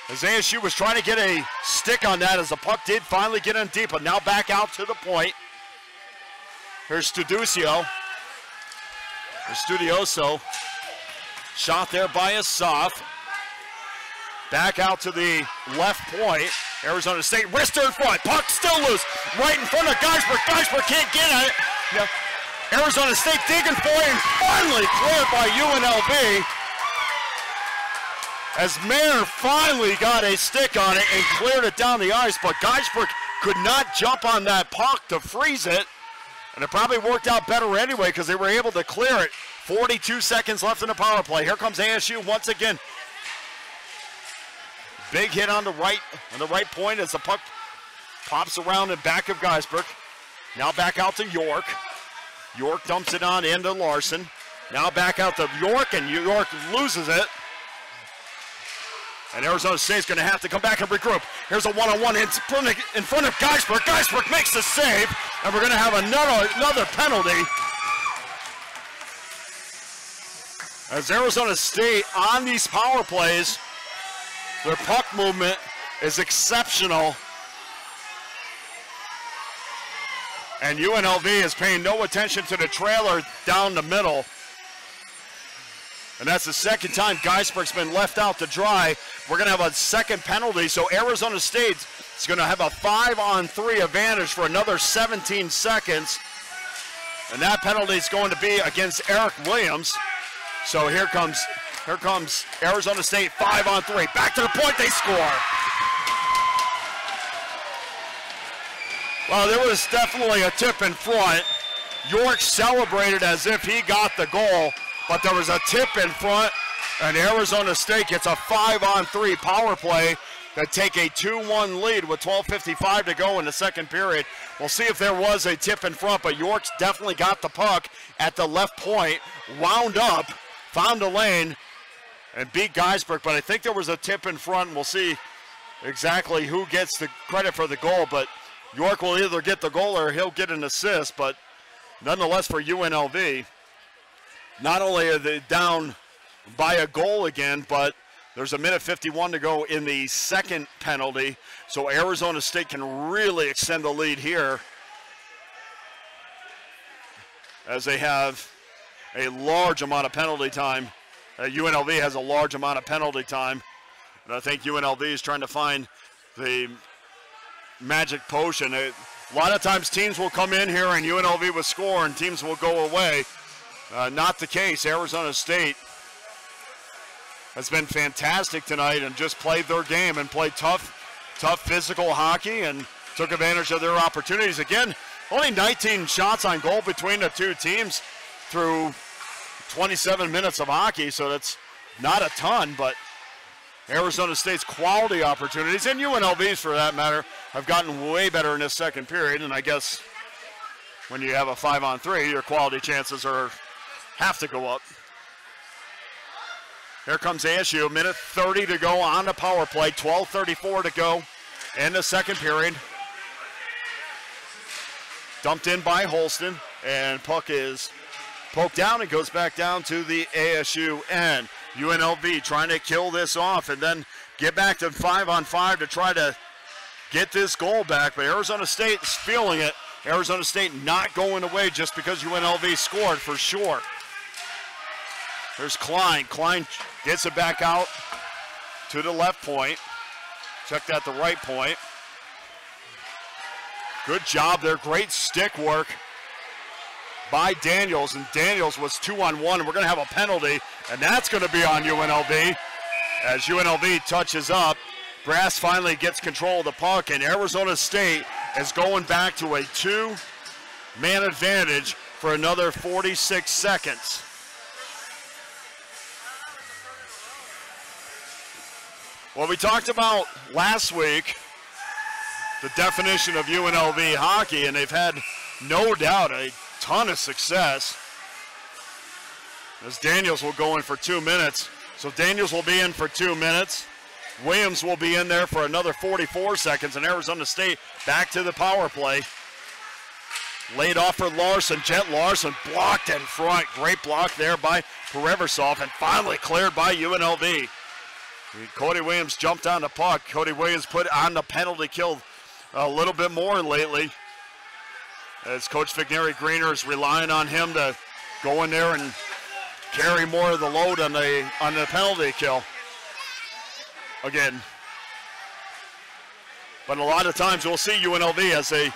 As ASU was trying to get a stick on that, as the puck did finally get in deep, but now back out to the point. Here's Studioso. Shot there by Asaf. Back out to the left point. Arizona State, wrister in front. Puck still loose. Right in front of Geisbrook. Geisbrook can't get at it. Yeah. Arizona State digging for it, and finally cleared by UNLV. As Mayer finally got a stick on it and cleared it down the ice, but Geisbrook could not jump on that puck to freeze it. And it probably worked out better anyway because they were able to clear it. 42 seconds left in the power play. Here comes ASU once again. Big hit on the right point as the puck pops around in back of Geisbrook. Now back out to York. York dumps it on into Larson. Now back out to York, and York loses it. And Arizona State's going to have to come back and regroup. Here's a one-on-one in front of Geisbrook. Geisbrook makes the save, and we're going to have another penalty. As Arizona State on these power plays, their puck movement is exceptional. And UNLV is paying no attention to the trailer down the middle. And that's the second time Geisbrook's been left out to dry. We're going to have a second penalty, so Arizona State is going to have a 5-on-3 advantage for another 17 seconds. And that penalty is going to be against Eric Williams. So here comes Arizona State, 5-on-3. Back to the point, they score. Well, there was definitely a tip in front. York celebrated as if he got the goal, but there was a tip in front, and Arizona State gets a 5-on-3 power play to take a 2-1 lead with 12:55 to go in the second period. We'll see if there was a tip in front, but York's definitely got the puck at the left point, wound up, found a lane, and beat Geisbrook, but I think there was a tip in front. We'll see exactly who gets the credit for the goal, but York will either get the goal or he'll get an assist, but nonetheless for UNLV, not only are they down by a goal again, but there's a minute 51 to go in the second penalty, so Arizona State can really extend the lead here as they have a large amount of penalty time. UNLV has a large amount of penalty time, and I think UNLV is trying to find the magic potion. A lot of times teams will come in here and UNLV will score and teams will go away. Not the case. Arizona State has been fantastic tonight and just played their game and played tough physical hockey and took advantage of their opportunities. Again, only 19 shots on goal between the two teams through 27 minutes of hockey, so that's not a ton, but Arizona State's quality opportunities, and UNLV's for that matter, have gotten way better in this second period, and I guess when you have a 5-on-3, your quality chances have to go up. Here comes ASU, minute 30 to go on the power play, 12:34 to go in the second period. Dumped in by Holston, and puck is poked down and goes back down to the ASU end. UNLV trying to kill this off and then get back to 5-on-5 to try to get this goal back, but Arizona State is feeling it. Arizona State not going away just because UNLV scored for sure. There's Klein. Klein gets it back out to the left point. Checked at the right point. Good job there. Great stick work by Daniels, and Daniels was 2-on-1, and we're going to have a penalty, and that's going to be on UNLV. As UNLV touches up, Brass finally gets control of the puck, and Arizona State is going back to a 2-man advantage for another 46 seconds. Well, we talked about last week the definition of UNLV hockey, and they've had no doubt a ton of success. as Daniels will go in for 2 minutes. So Daniels will be in for 2 minutes. Williams will be in there for another 44 seconds, and Arizona State back to the power play. Laid off for Larson. Jet Larson blocked in front. Great block there by Pereversov, and finally cleared by UNLV. Cody Williams jumped on the puck. Cody Williams put on the penalty kill a little bit more lately, as Coach Vigneri Greener is relying on him to go in there and carry more of the load on the penalty kill. Again, but a lot of times we'll see UNLV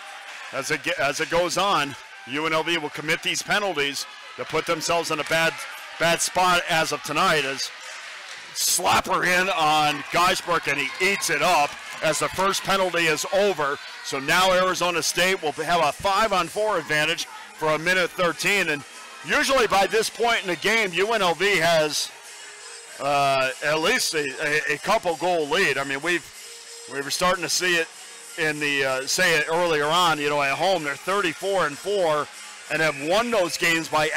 as it goes on. UNLV will commit these penalties to put themselves in a bad spot as of tonight, as slapper in on Geisberg, and he eats it up as the first penalty is over. So now Arizona State will have a 5-on-4 advantage for 1:13, and usually by this point in the game, UNLV has at least a couple goal lead. I mean, we were starting to see it in the say it earlier on. You know, at home they're 34-4 and have won those games by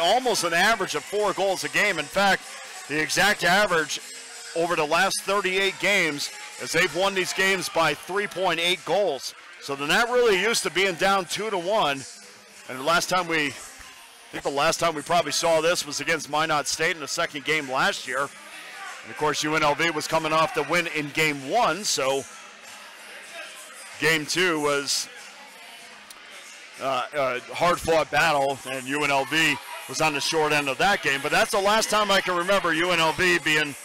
almost an average of 4 goals a game. In fact, the exact average over the last 38 games is they've won these games by 3.8 goals. So they're not really used to being down 2-1. And the last time we probably saw this was against Minot State in the second game last year. And of course, UNLV was coming off the win in game 1, so game 2 was a hard-fought battle, and UNLV was on the short end of that game. But that's the last time I can remember UNLV being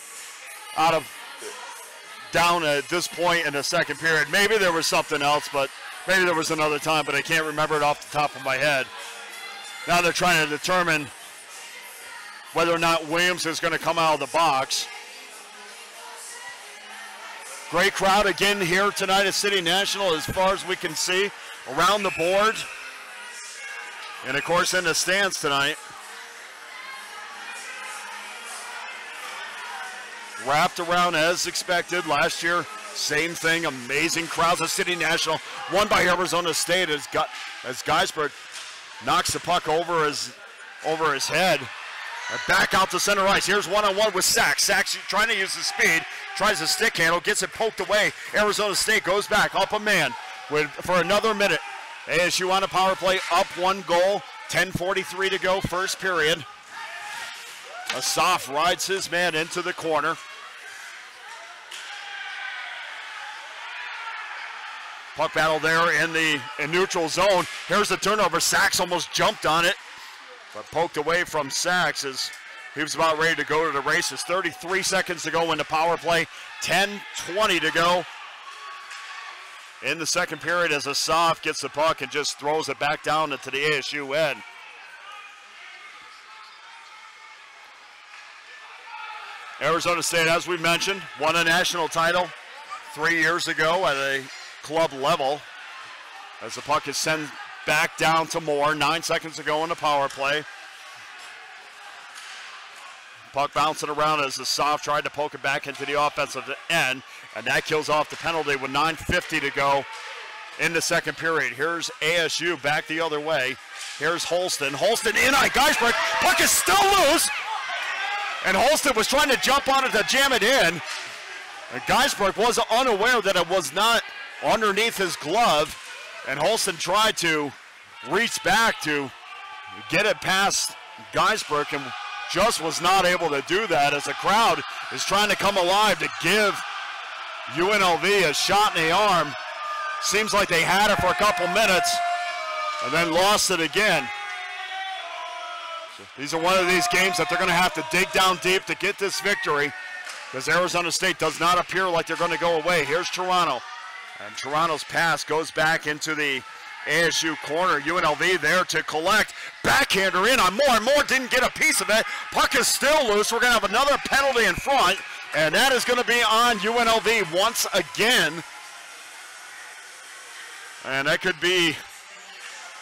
down at this point in the second period. Maybe there was something else, but maybe there was another time, but I can't remember it off the top of my head. Now they're trying to determine whether or not Williams is going to come out of the box. Great crowd again here tonight at City National, as far as we can see, around the board. And of course in the stands tonight. Wrapped around as expected. Last year, same thing, amazing crowds at City National. Won by Arizona State as Geisberg knocks the puck over his head. And back out to center ice. Here's one-on-one with Sachs. Sachs trying to use his speed, tries a stick handle, gets it poked away. Arizona State goes back, up a man for another minute. ASU on a power play, up 1 goal, 10:43 to go, first period. Asaf rides his man into the corner. Puck battle there in neutral zone. Here's the turnover. Sachs almost jumped on it, but poked away from Sachs as he was about ready to go to the races. 33 seconds to go in the power play. 10:20 to go in the second period as Asaf gets the puck and just throws it back down into the ASU end. Arizona State, as we mentioned, won a national title 3 years ago at a club level. As the puck is sent back down to Moore, 9 seconds to go in the power play. Puck bouncing around as Asaf tried to poke it back into the offensive end, and that kills off the penalty with 9:50 to go in the second period. Here's ASU back the other way. Here's Holston. Holston in on Geisberg. Puck is still loose, and Holston was trying to jump on it to jam it in. And Geisberg was unaware that it was not underneath his glove, and Holston tried to reach back to get it past Geisberg and just was not able to do that, as the crowd is trying to come alive to give UNLV a shot in the arm. Seems like they had it for a couple minutes and then lost it again. So these are one of these games that they're going to have to dig down deep to get this victory, because Arizona State does not appear like they're going to go away. Here's Toronto, and Toronto's pass goes back into the ASU corner. UNLV there to collect. Backhander in on Moore. Moore didn't get a piece of it. Puck is still loose. We're going to have another penalty in front, and that is going to be on UNLV once again. And that could be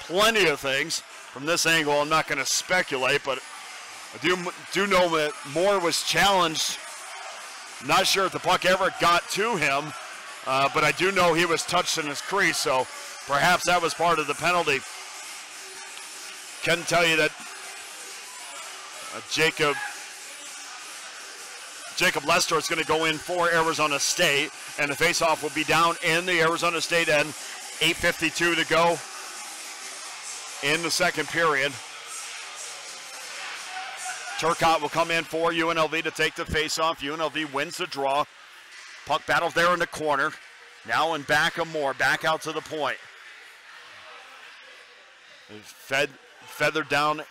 plenty of things from this angle. I'm not going to speculate, but I do know that Moore was challenged. Not sure if the puck ever got to him, but I do know he was touched in his crease, so perhaps that was part of the penalty. Can tell you that Jacob Lester is going to go in for Arizona State, and the faceoff will be down in the Arizona State end. 8:52 to go in the second period. Turcotte will come in for UNLV to take the faceoff. UNLV wins the draw. Puck battle there in the corner. Now in back of Moore, back out to the point. Feathered down.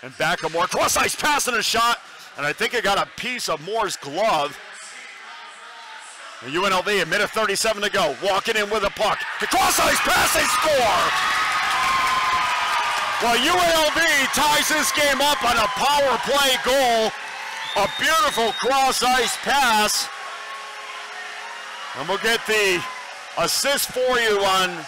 And back of Moore. Cross ice pass and a shot. And I think it got a piece of Moore's glove. And UNLV, a minute 37 to go. Walking in with a puck. The cross ice pass, they score! Well, UNLV ties this game up on a power play goal. A beautiful cross ice pass. And we'll get the assist for you on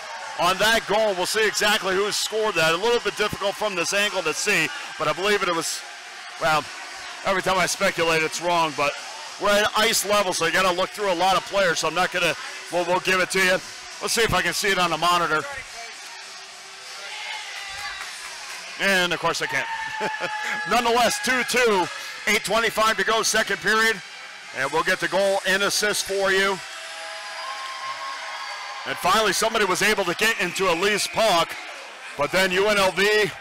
that goal. We'll see exactly who scored that. A little bit difficult from this angle to see, but I believe it was, well, every time I speculate it's wrong, but we're at ice level, so you got to look through a lot of players, so I'm not going to, we'll give it to you. Let's see if I can see it on the monitor. And, of course, I can't. Nonetheless, 2-2, 8:25 to go, second period. And we'll get the goal and assist for you. And finally, somebody was able to get into a Lee's puck, but then UNLV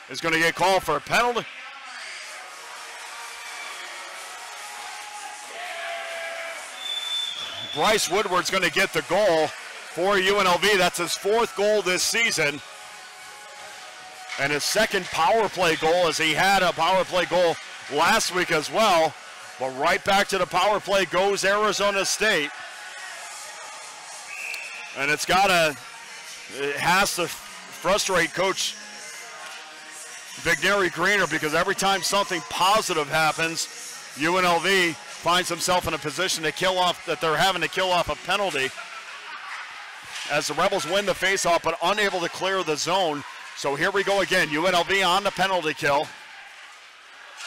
is going to get called for a penalty. Bryce Woodward's going to get the goal for UNLV. That's his fourth goal this season. And his second power play goal, as he had a power play goal last week as well. But right back to the power play goes Arizona State. And it has to frustrate Coach Vigneri Greener, because every time something positive happens, UNLV finds himself in a position to kill off, that they're having to kill off a penalty. As the Rebels win the faceoff, but unable to clear the zone. So here we go again, UNLV on the penalty kill.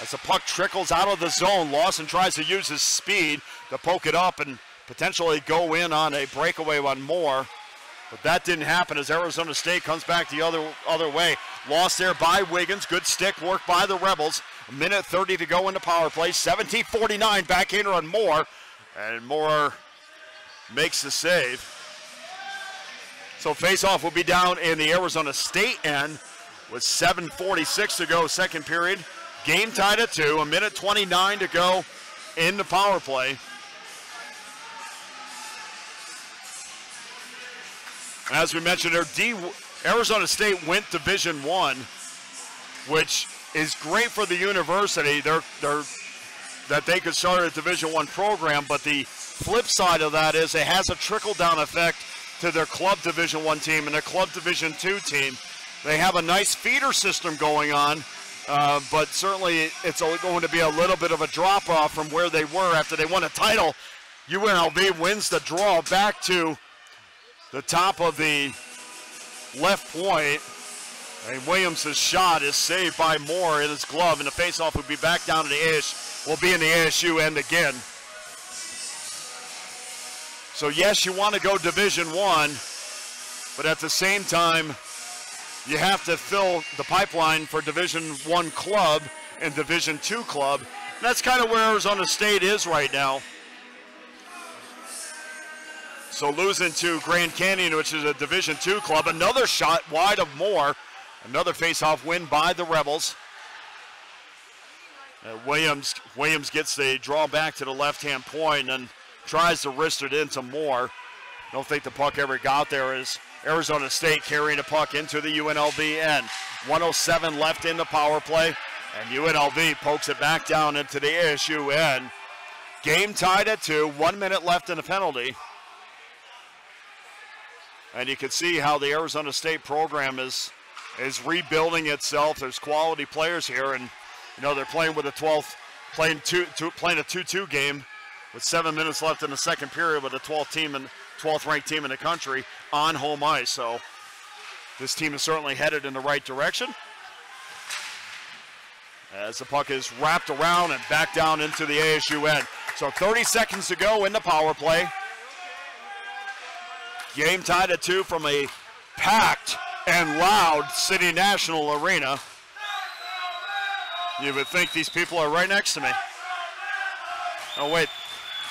As the puck trickles out of the zone, Lawson tries to use his speed to poke it up and potentially go in on a breakaway on Moore. But that didn't happen as Arizona State comes back the other way. Lost there by Wiggins. Good stick work by the Rebels. A minute 30 to go in the power play. 17:49 backhander on Moore. And Moore makes the save. So face-off will be down in the Arizona State end with 7:46 to go, second period. Game tied at 2, a minute 29 to go in the power play. As we mentioned, Arizona State went Division I, which is great for the university. That they could start a Division I program, but the flip side of that is it has a trickle-down effect to their club Division I team and their club Division II team. They have a nice feeder system going on, but certainly it's going to be a little bit of a drop-off from where they were after they won a title. UNLV wins the draw back to the top of the left point. And Williams' shot is saved by Moore in his glove, and the faceoff will be back down to the will be in the ASU end again. So yes, you want to go Division I, but at the same time, you have to fill the pipeline for Division I club and Division II club. And that's kind of where Arizona State is right now. So losing to Grand Canyon, which is a Division II club. Another shot wide of Moore. Another face-off win by the Rebels. Williams gets the draw back to the left-hand point and tries to wrist it into Moore. Don't think the puck ever got there as Arizona State carrying the puck into the UNLV end. 1:07 left in the power play, and UNLV pokes it back down into the ASU end. Game tied at 2, 1 minute left in the penalty. And you can see how the Arizona State program is rebuilding itself. There's quality players here, and you know they're playing with a 12th, playing a 2-2 game with 7 minutes left in the second period with a 12th ranked team in the country on home ice. So this team is certainly headed in the right direction. As the puck is wrapped around and back down into the ASU end. So 30 seconds to go in the power play. Game tied at 2 from a packed and loud City National Arena. You would think these people are right next to me. Oh, wait.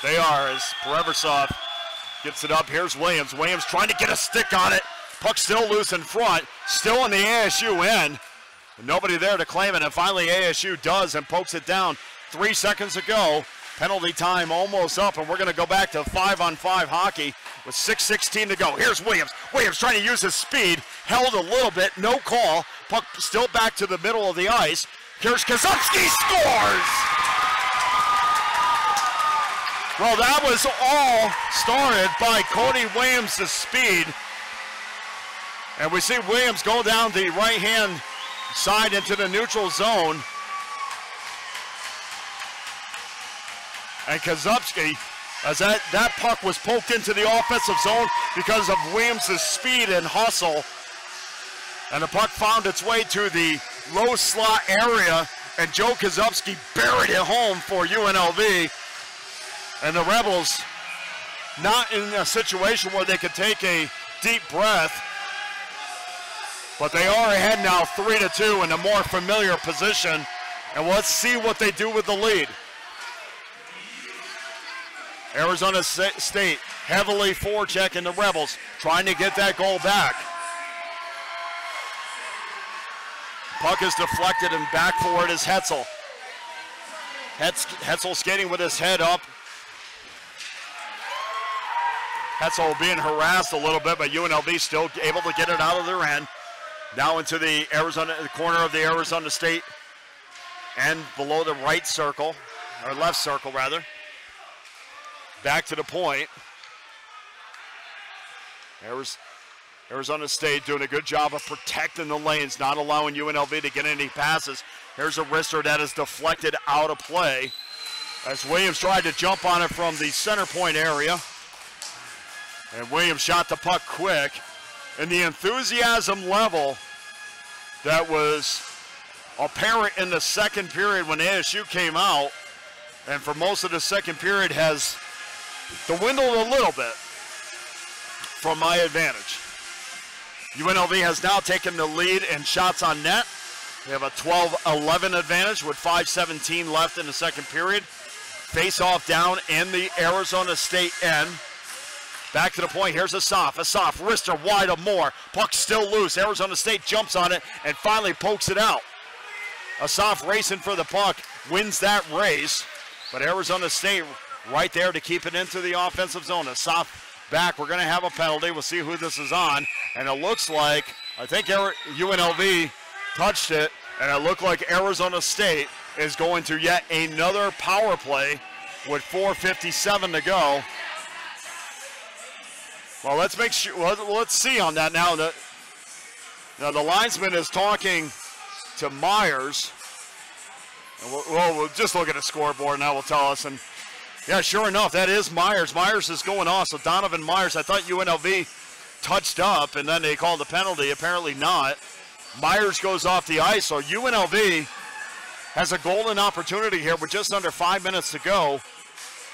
They are, as Pereversov gets it up. Here's Williams. Williams trying to get a stick on it. Puck still loose in front. Still in the ASU end. Nobody there to claim it. And finally ASU does and pokes it down. 3 seconds ago. Penalty time almost up. And we're going to go back to 5-on-5 hockey with 6:16 to go. Here's Williams. Williams trying to use his speed. Held a little bit. No call. Puck still back to the middle of the ice. Here's Kozubski. Scores! Well, that was all started by Cody Williams' speed. And we see Williams go down the right-hand side into the neutral zone. And Kozubski, as that puck was poked into the offensive zone because of Williams' speed and hustle. And the puck found its way to the low slot area, and Joe Kozubski buried it home for UNLV. And the Rebels not in a situation where they could take a deep breath, but they are ahead now 3-2 in a more familiar position. And let's see what they do with the lead. Arizona State heavily forechecking the Rebels, trying to get that goal back. Puck is deflected and back for it is Hetzel. Hetzel skating with his head up. Hetzel being harassed a little bit, but UNLV still able to get it out of their end. Now into the corner of the Arizona State and below the right circle, or left circle rather. Back to the point. Arizona State doing a good job of protecting the lanes, not allowing UNLV to get any passes. Here's a wrister that is deflected out of play as Williams tried to jump on it from the center point area. And Williams shot the puck quick. And the enthusiasm level that was apparent in the second period when ASU came out, and for most of the second period has dwindled a little bit from my advantage. UNLV has now taken the lead in shots on net. They have a 12-11 advantage with 5:17 left in the second period. Face-off down in the Arizona State end. Back to the point, here's Asaf. Asaf, wrister wide of Moore. Puck still loose. Arizona State jumps on it and finally pokes it out. Asaf racing for the puck, wins that race. But Arizona State right there to keep it into the offensive zone. Asaf back, we're gonna have a penalty. We'll see who this is on. And it looks like, I think UNLV touched it, and it looked like Arizona State is going to yet another power play with 4:57 to go. Well, let's make sure. Let's see on that now. Now the linesman is talking to Myers. And we'll just look at the scoreboard now. Will tell us. And yeah, sure enough, that is Myers. Myers is going off. So Donovan Myers. I thought UNLV touched up, and then they called the penalty. Apparently not. Myers goes off the ice. So UNLV has a golden opportunity here with just under 5 minutes to go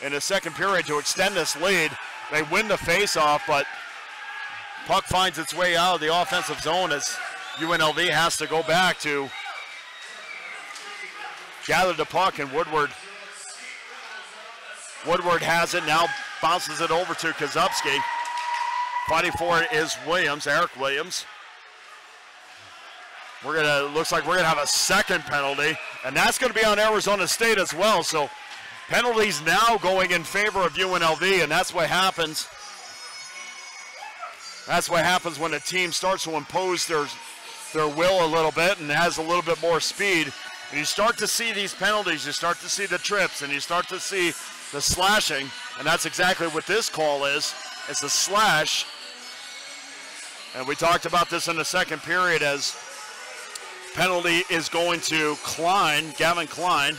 in the second period to extend this lead. They win the face-off, but puck finds its way out of the offensive zone as UNLV has to go back to gather the puck, and Woodward has it now, bounces it over to Kozubski. Fighting for it is Williams, Eric Williams. Looks like we're gonna have a second penalty, and that's gonna be on Arizona State as well. So penalties now going in favor of UNLV, and that's what happens. That's what happens when a team starts to impose their will a little bit and has a little bit more speed. And you start to see these penalties, you start to see the trips, and you start to see the slashing, and that's exactly what this call is. It's a slash. And we talked about this in the second period as penalty is going to Klein, Gavin Klein.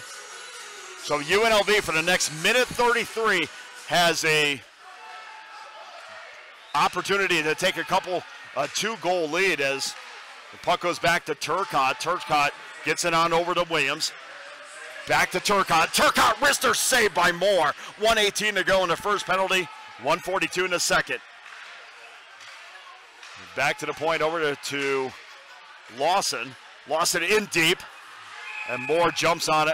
So UNLV for the next minute 33 has a opportunity to take a two-goal lead as the puck goes back to Turcotte. Turcotte gets it on over to Williams. Back to Turcotte. Turcotte wrister saved by Moore. 1:18 to go in the first penalty, 1:42 in the second. Back to the point over to Lawson. Lawson in deep. and Moore jumps on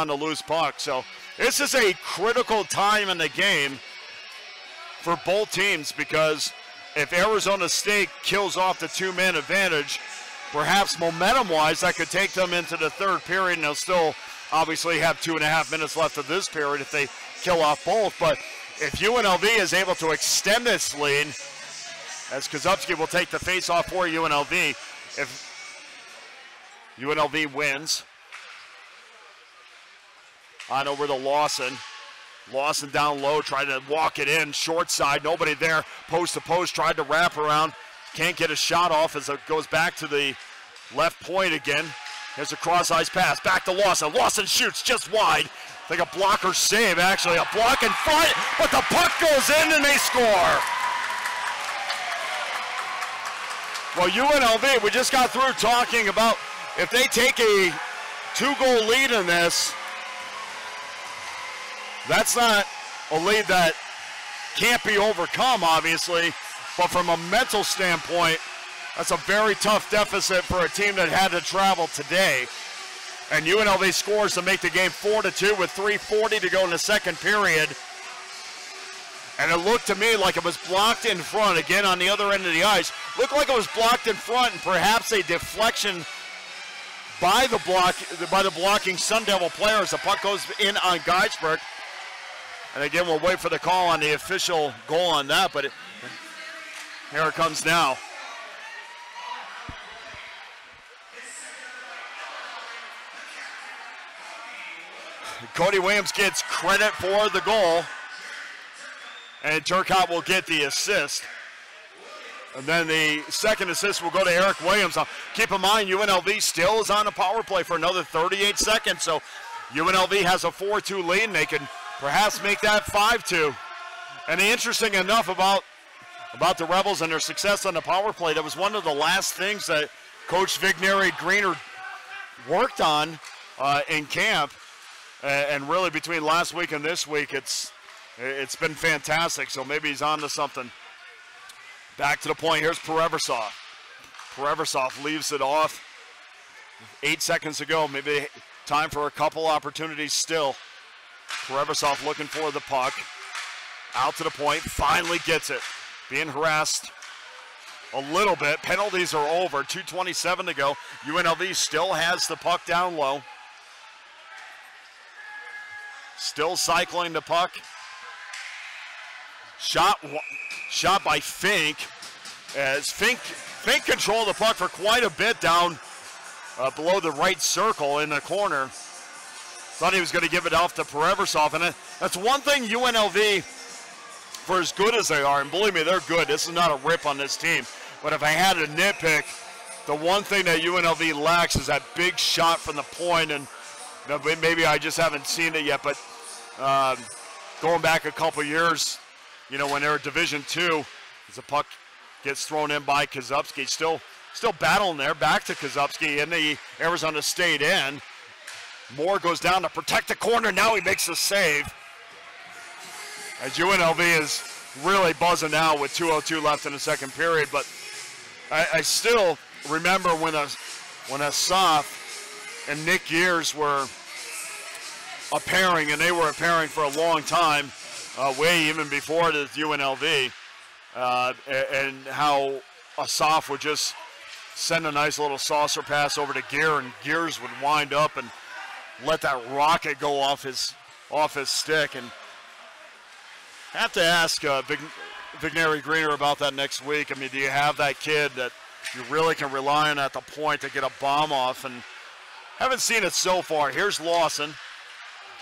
the loose puck. So this is a critical time in the game for both teams, because if Arizona State kills off the two-man advantage, perhaps momentum-wise, that could take them into the third period, and they'll still obviously have 2.5 minutes left of this period if they kill off both. But if UNLV is able to extend this lead, as Kozubski will take the face-off for UNLV, if UNLV wins, on over to Lawson. Lawson down low, trying to walk it in, short side, nobody there, post to post, tried to wrap around, can't get a shot off as it goes back to the left point again. Here's a cross-ice pass, back to Lawson. Lawson shoots just wide. I think a blocker save, actually, a block in front, but the puck goes in and they score. Well, UNLV, we just got through talking about if they take a 2-goal lead in this, that's not a lead that can't be overcome, obviously, but from a mental standpoint, that's a very tough deficit for a team that had to travel today. And UNLV scores to make the game 4-2 with 3:40 to go in the second period. And it looked to me like it was blocked in front, again on the other end of the ice. Looked like it was blocked in front, and perhaps a deflection by the blocking Sun Devil players. The puck goes in on Geisberg. And again, we'll wait for the call on the official goal on that, but here it comes now. Cody Williams gets credit for the goal, and Turcotte will get the assist. And then the second assist will go to Eric Williams. Now, keep in mind, UNLV still is on a power play for another 38 seconds, so UNLV has a 4-2 lead, and they can perhaps make that 5-2. And interesting enough about the Rebels and their success on the power play, that was one of the last things that Coach Vigneri Greener worked on in camp. And really between last week and this week, it's been fantastic. So maybe he's on to something. Back to the point. Here's Pereversov. Pereversov leaves it off. 8 seconds to go. Maybe time for a couple opportunities still. Pereversov looking for the puck. Out to the point. Finally gets it. Being harassed a little bit. Penalties are over. 2:27 to go. UNLV still has the puck down low. Still cycling the puck. Shot by Fink. As Fink controlled the puck for quite a bit down below the right circle in the corner. Thought he was going to give it off to Pereversov. And that's one thing UNLV, for as good as they are, and believe me, they're good. This is not a rip on this team. But if I had to nitpick, the one thing that UNLV lacks is that big shot from the point. And maybe I just haven't seen it yet, but going back a couple years, when they were Division II, as the puck gets thrown in by Kozubski, still battling there, back to Kozubski in the Arizona State end. Moore goes down to protect the corner. Now he makes the save. As UNLV is really buzzing out with 2:02 left in the second period, but I still remember when Asaf and Nick Gears were a pairing, and they were a pairing for a long time, way even before the UNLV, and how Asaf would just send a nice little saucer pass over to Gear, and Gears would wind up and let that rocket go off his stick. And have to ask Vigneri Greener about that next week. I mean, do you have that kid that you really can rely on at the point to get a bomb off? And haven't seen it so far. Here's Lawson.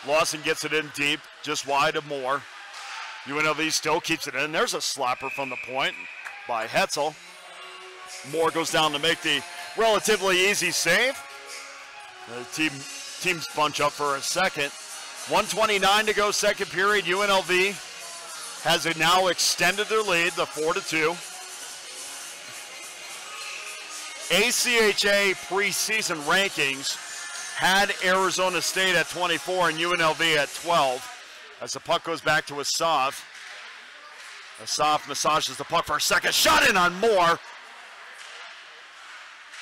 Lawson gets it in deep, just wide of Moore. UNLV still keeps it in. There's a slapper from the point by Hetzel. Moore goes down to make the relatively easy save. The teams bunch up for a second. 1:29 to go, second period. UNLV has now extended their lead, the 4-2. ACHA preseason rankings had Arizona State at 24 and UNLV at 12. As the puck goes back to Asaf. Asaf massages the puck for a second. Shot in on Moore.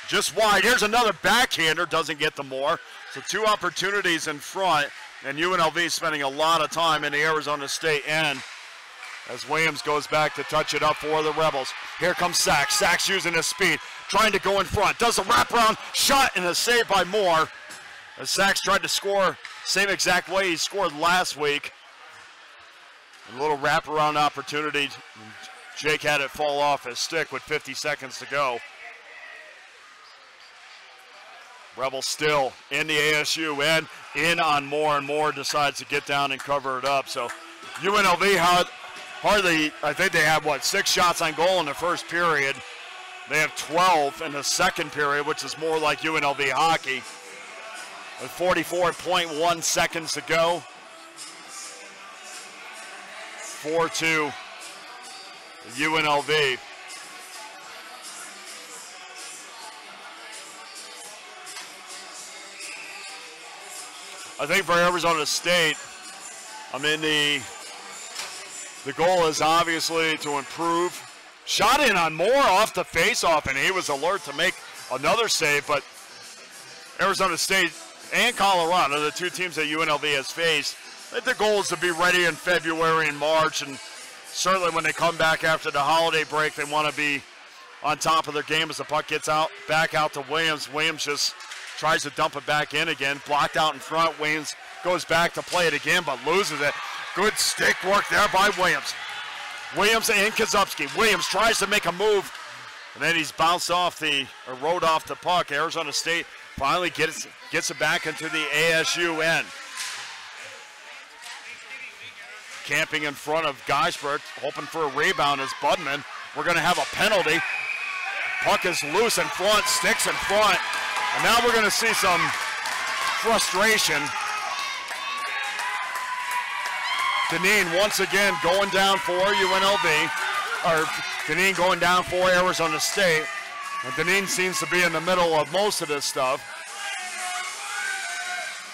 just wide. Here's another backhander, doesn't get the more. So 2 opportunities in front, and UNLV spending a lot of time in the Arizona State end as Williams goes back to touch it up for the Rebels. Here comes Sachs. Sachs using his speed, trying to go in front. Does a wraparound shot and a save by Moore. As Sachs tried to score same exact way he scored last week. A little wraparound opportunity. Jake had it fall off his stick with 50 seconds to go. Rebels still in the ASU end, in on Moore, and Moore decides to get down and cover it up. So UNLV had hardly, I think they had, 6 shots on goal in the first period. They have 12 in the second period, which is more like UNLV hockey. With 44.1 seconds to go. 4-2 UNLV. I think for Arizona State, I mean, the goal is obviously to improve. Shot in on Moore off the face-off, and he was alert to make another save, but Arizona State and Colorado, the 2 teams that UNLV has faced, I think the goal is to be ready in February and March, and certainly when they come back after the holiday break, they want to be on top of their game as the puck gets out, back out to Williams. Williams just tries to dump it back in again, blocked out in front. Williams goes back to play it again, but loses it. Good stick work there by Williams. Williams and Kozubski. Williams tries to make a move, and then he's bounced off or rode off the puck. Arizona State finally gets it back into the ASU end. Camping in front of Geisbert, hoping for a rebound is Budman. We're going to have a penalty. Puck is loose in front, sticks in front, and now we're going to see some frustration. Deneen once again going down for UNLV, or Deneen going down for Arizona State. And Deneen seems to be in the middle of most of this stuff,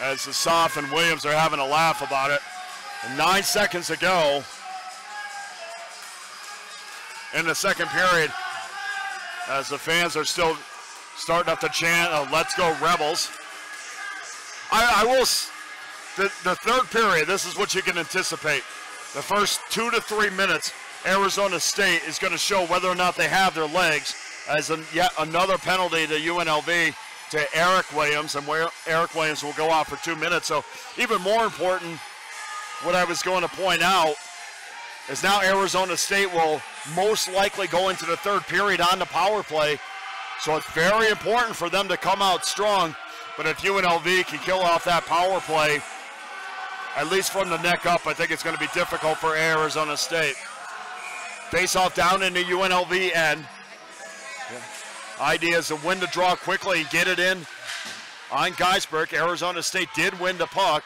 as Asaf and Williams are having a laugh about it. And 9 seconds to go in the second period, as the fans are still starting up to chant, "Let's go Rebels." The third period, this is what you can anticipate. The first 2 to 3 minutes, Arizona State is going to show whether or not they have their legs, as yet another penalty to UNLV to Eric Williams, and where Eric Williams will go out for 2 minutes. So even more important, what I was going to point out is now Arizona State will most likely go into the third period on the power play. So it's very important for them to come out strong. But if UNLV can kill off that power play, at least from the neck up, I think it's going to be difficult for Arizona State. Face off down in the UNLV end. Idea is to win the draw quickly and get it in on Geisberg. Arizona State did win the puck,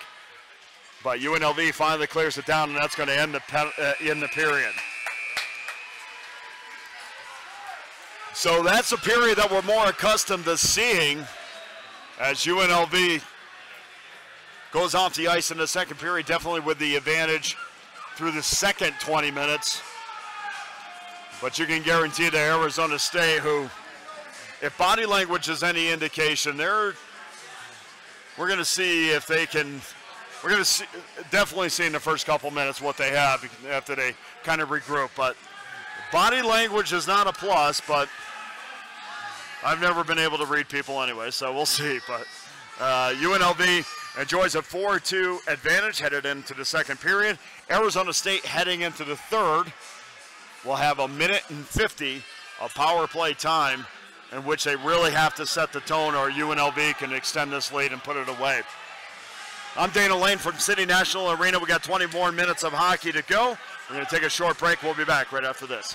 but UNLV finally clears it down, and that's going to end the period. So that's a period that we're more accustomed to seeing, as UNLV goes off the ice in the second period, definitely with the advantage through the second 20 minutes. But you can guarantee that Arizona State, who, if body language is any indication, we're going to see if they can. We're going to definitely see in the first couple minutes what they have after they kind of regroup. But body language is not a plus, but I've never been able to read people anyway, so we'll see. But UNLV enjoys a 4-2 advantage headed into the second period. Arizona State heading into the third will have 1 minute and 50 of power play time, in which they really have to set the tone, or UNLV can extend this lead and put it away. I'm Dana Lane from City National Arena. We got 20 more minutes of hockey to go. We're going to take a short break. We'll be back right after this.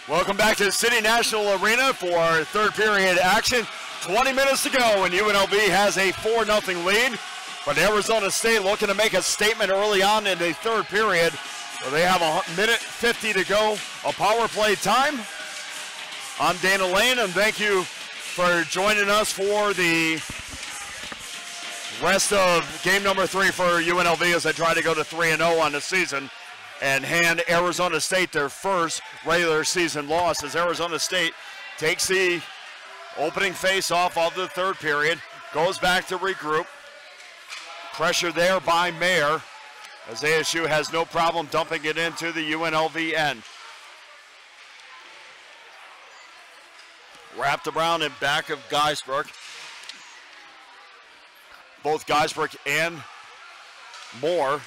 Welcome back to the City National Arena for third period action. 20 minutes to go, and UNLV has a 4-0 lead. But Arizona State looking to make a statement early on in the third period. So they have a minute 50 to go, a power play time. I'm Dana Lane, and thank you for joining us for the rest of game number 3 for UNLV as they try to go to 3-0 on the season and hand Arizona State their first regular season loss as Arizona State takes the opening face-off of the third period, goes back to regroup. Pressure there by Mayer as ASU has no problem dumping it into the UNLV end. Wrapped around in back of Geisbrook. Both Geisbrook and Moore,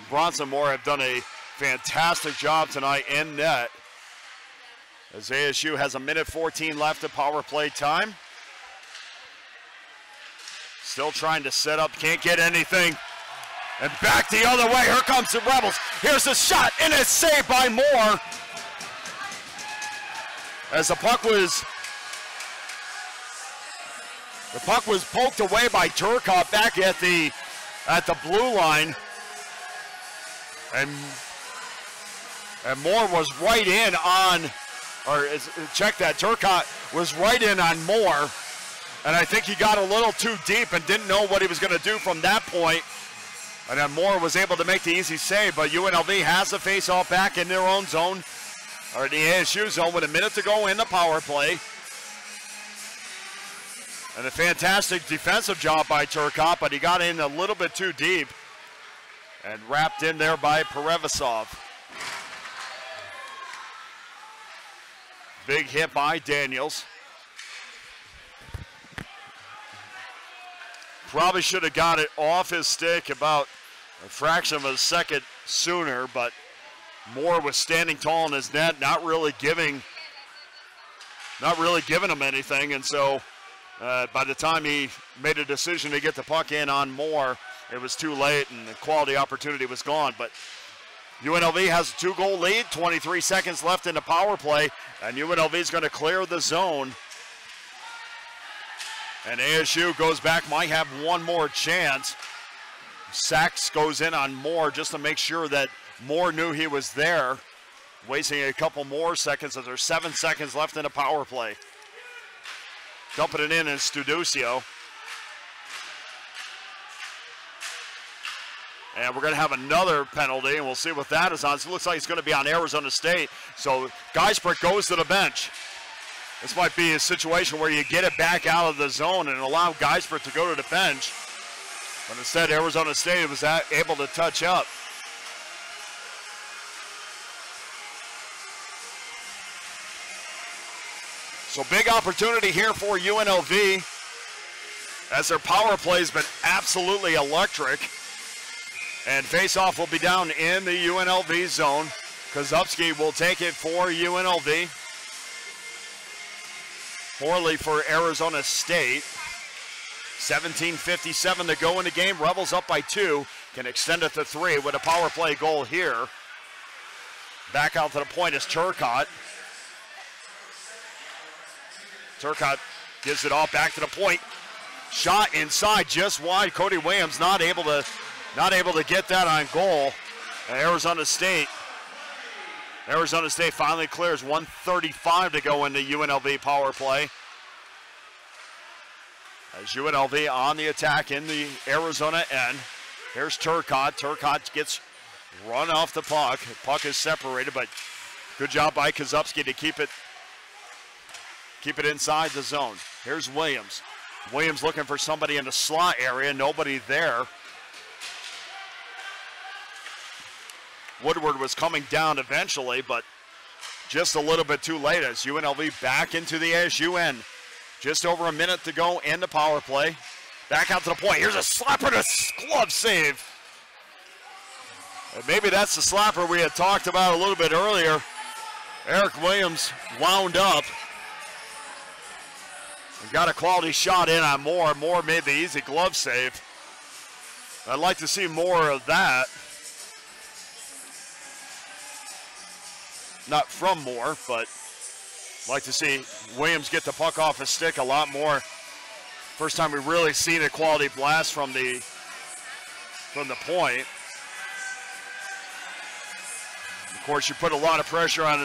Bronson Moore, have done a fantastic job tonight in net. As ASU has a minute 14 left of power play time. Still trying to set up, can't get anything. And back the other way, here comes the Rebels. Here's a shot, and it's saved by Moore. As the puck was poked away by Turcotte back at the blue line. And Moore was right in on, or check that, Turcotte was right in on Moore. And I think he got a little too deep and didn't know what he was going to do from that point. And then Moore was able to make the easy save, but UNLV has the face-off back in their own zone, or the ASU zone, with a minute to go in the power play. And a fantastic defensive job by Turcotte, but he got in a little bit too deep and wrapped in there by Perevasov. Big hit by Daniels. Probably should have got it off his stick about a fraction of a second sooner, but Moore was standing tall in his net, not really giving him anything, and so by the time he made a decision to get the puck in on Moore, it was too late and the quality opportunity was gone. But UNLV has a 2-goal lead, 23 seconds left in the power play, and UNLV is going to clear the zone. And ASU goes back, might have one more chance. Sachs goes in on Moore just to make sure that Moore knew he was there. Wasting a couple more seconds as there's 7 seconds left in the power play. Dumping it in Studicio. And we're going to have another penalty, and we'll see what that is on. So it looks like it's going to be on Arizona State. So Geisbrook goes to the bench. This might be a situation where you get it back out of the zone and allow Geisbrook to go to the bench. But instead, Arizona State was able to touch up. So big opportunity here for UNLV as their power play has been absolutely electric. And face-off will be down in the UNLV zone. Kozubski will take it for UNLV. Morley for Arizona State. 17:57 to go in the game. Rebels up by 2. Can extend it to 3 with a power play goal here. Back out to the point is Turcotte. Turcotte gives it off back to the point. Shot inside just wide. Cody Williams not able to get that on goal. And Arizona State finally clears. 1:35 to go in the UNLV power play. As UNLV on the attack in the Arizona end. Here's Turcotte. Turcotte gets run off the puck. The puck is separated, but good job by Kozubski to keep it inside the zone. Here's Williams. Williams looking for somebody in the slot area. Nobody there. Woodward was coming down eventually, but just a little bit too late as UNLV back into the ASU end. Just over a minute to go in the power play. Back out to the point. Here's a slapper to glove save. And maybe that's the slapper we had talked about a little bit earlier. Eric Williams wound up and got a quality shot in on Moore. Moore made the easy glove save. I'd like to see more of that. not from Moore, but like to see Williams get the puck off his stick a lot more. First time we've really seen a quality blast from the point. Of course, you put a lot of pressure on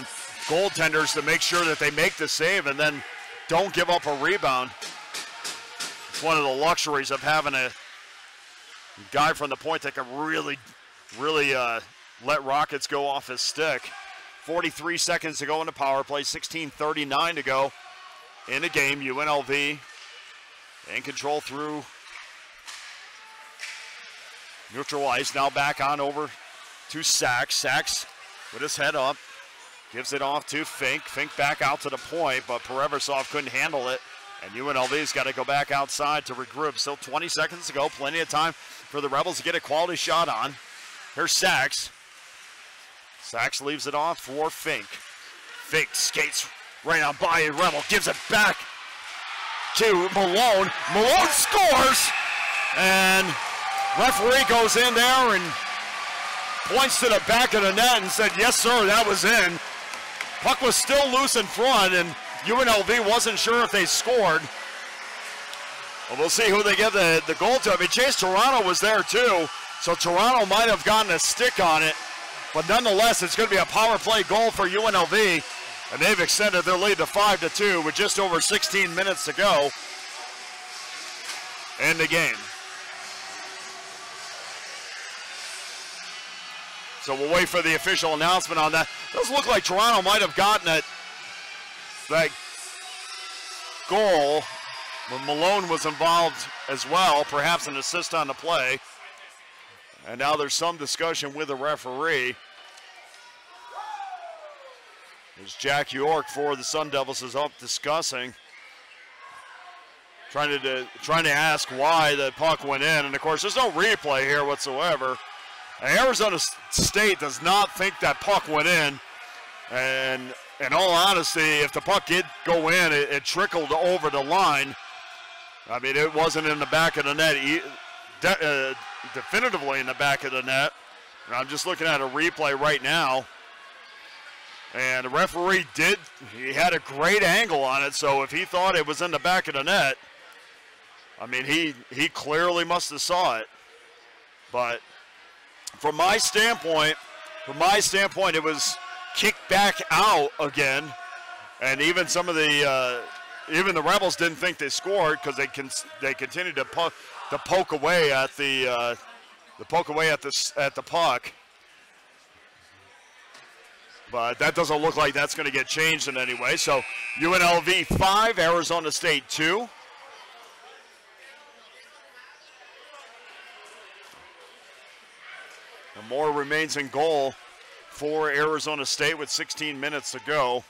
goaltenders to make sure that they make the save and then don't give up a rebound. It's one of the luxuries of having a guy from the point that can really let rockets go off his stick. 43 seconds to go in the power play, 16:39 to go in the game. UNLV in control through neutral ice. Now back on over to Sachs. Sachs with his head up, gives it off to Fink. Fink back out to the point, but Perevasov couldn't handle it. And UNLV's got to go back outside to regroup. Still 20 seconds to go. Plenty of time for the Rebels to get a quality shot on. Here's Sachs. Sachs leaves it off for Fink. Fink skates right on by a Rebel. Gives it back to Malone. Malone scores! And referee goes in there and points to the back of the net and said, yes, sir, that was in. Puck was still loose in front, and UNLV wasn't sure if they scored. Well, we'll see who they give the goal to. I mean, Chase Toronto was there too, so Toronto might have gotten a stick on it. But nonetheless, it's going to be a power play goal for UNLV, and they've extended their lead to 5-2 with just over 16 minutes to go in the game. So we'll wait for the official announcement on that. Does look like Toronto might have gotten that goal, but Malone was involved as well, perhaps an assist on the play. And now there's some discussion with the referee. There's Jack York for the Sun Devils is up discussing, trying to ask why the puck went in. And of course, there's no replay here whatsoever. And Arizona State does not think that puck went in. And in all honesty, if the puck did go in, it trickled over the line. I mean, it wasn't in the back of the net, definitively in the back of the net. And I'm just looking at a replay right now. And the referee he had a great angle on it, so if he thought it was in the back of the net, I mean, he clearly must have saw it. But from my standpoint, it was kicked back out again, and even some of the even the Rebels didn't think they scored because they continued to poke away at the puck. But that doesn't look like that's going to get changed in any way. So UNLV 5, Arizona State 2. And Moore remains in goal for Arizona State with 16 minutes to go.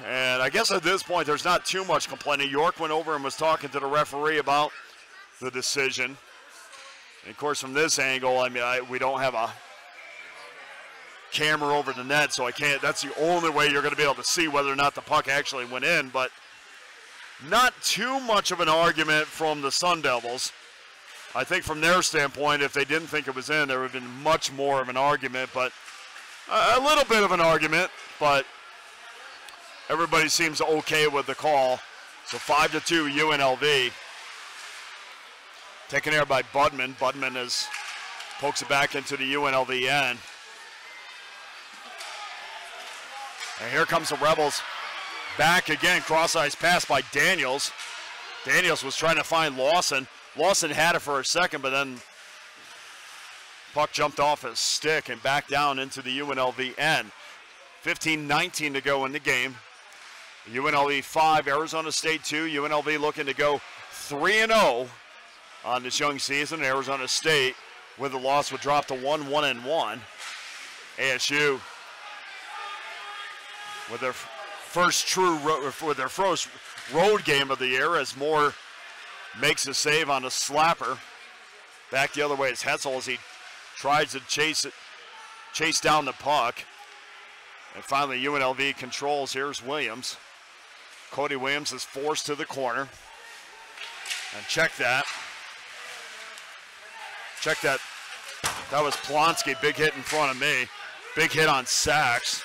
And I guess at this point there's not too much complaining. York went over and was talking to the referee about the decision. And of course, from this angle, I mean, we don't have a camera over the net, so I can't. That's the only way you're going to be able to see whether or not the puck actually went in. But not too much of an argument from the Sun Devils. I think from their standpoint, if they didn't think it was in, there would have been much more of an argument. But a little bit of an argument, but everybody seems okay with the call. So 5-2 UNLV. Taken there by Budman. Budman pokes it back into the UNLV end. And here comes the Rebels. Back again, cross-ice pass by Daniels. Daniels was trying to find Lawson. Lawson had it for a second, but then puck jumped off his stick and back down into the UNLV end. 15:19 to go in the game. UNLV 5, Arizona State 2. UNLV looking to go 3-0 on this young season. Arizona State, with the loss, would drop to 1-1-1. ASU with their first road game of the year as Moore makes a save on a slapper. Back the other way is Hetzel as he tries to chase down the puck. And finally UNLV controls. Here's Williams. Cody Williams is forced to the corner. And check that. That was Plonsky, big hit in front of me. Big hit on Sachs.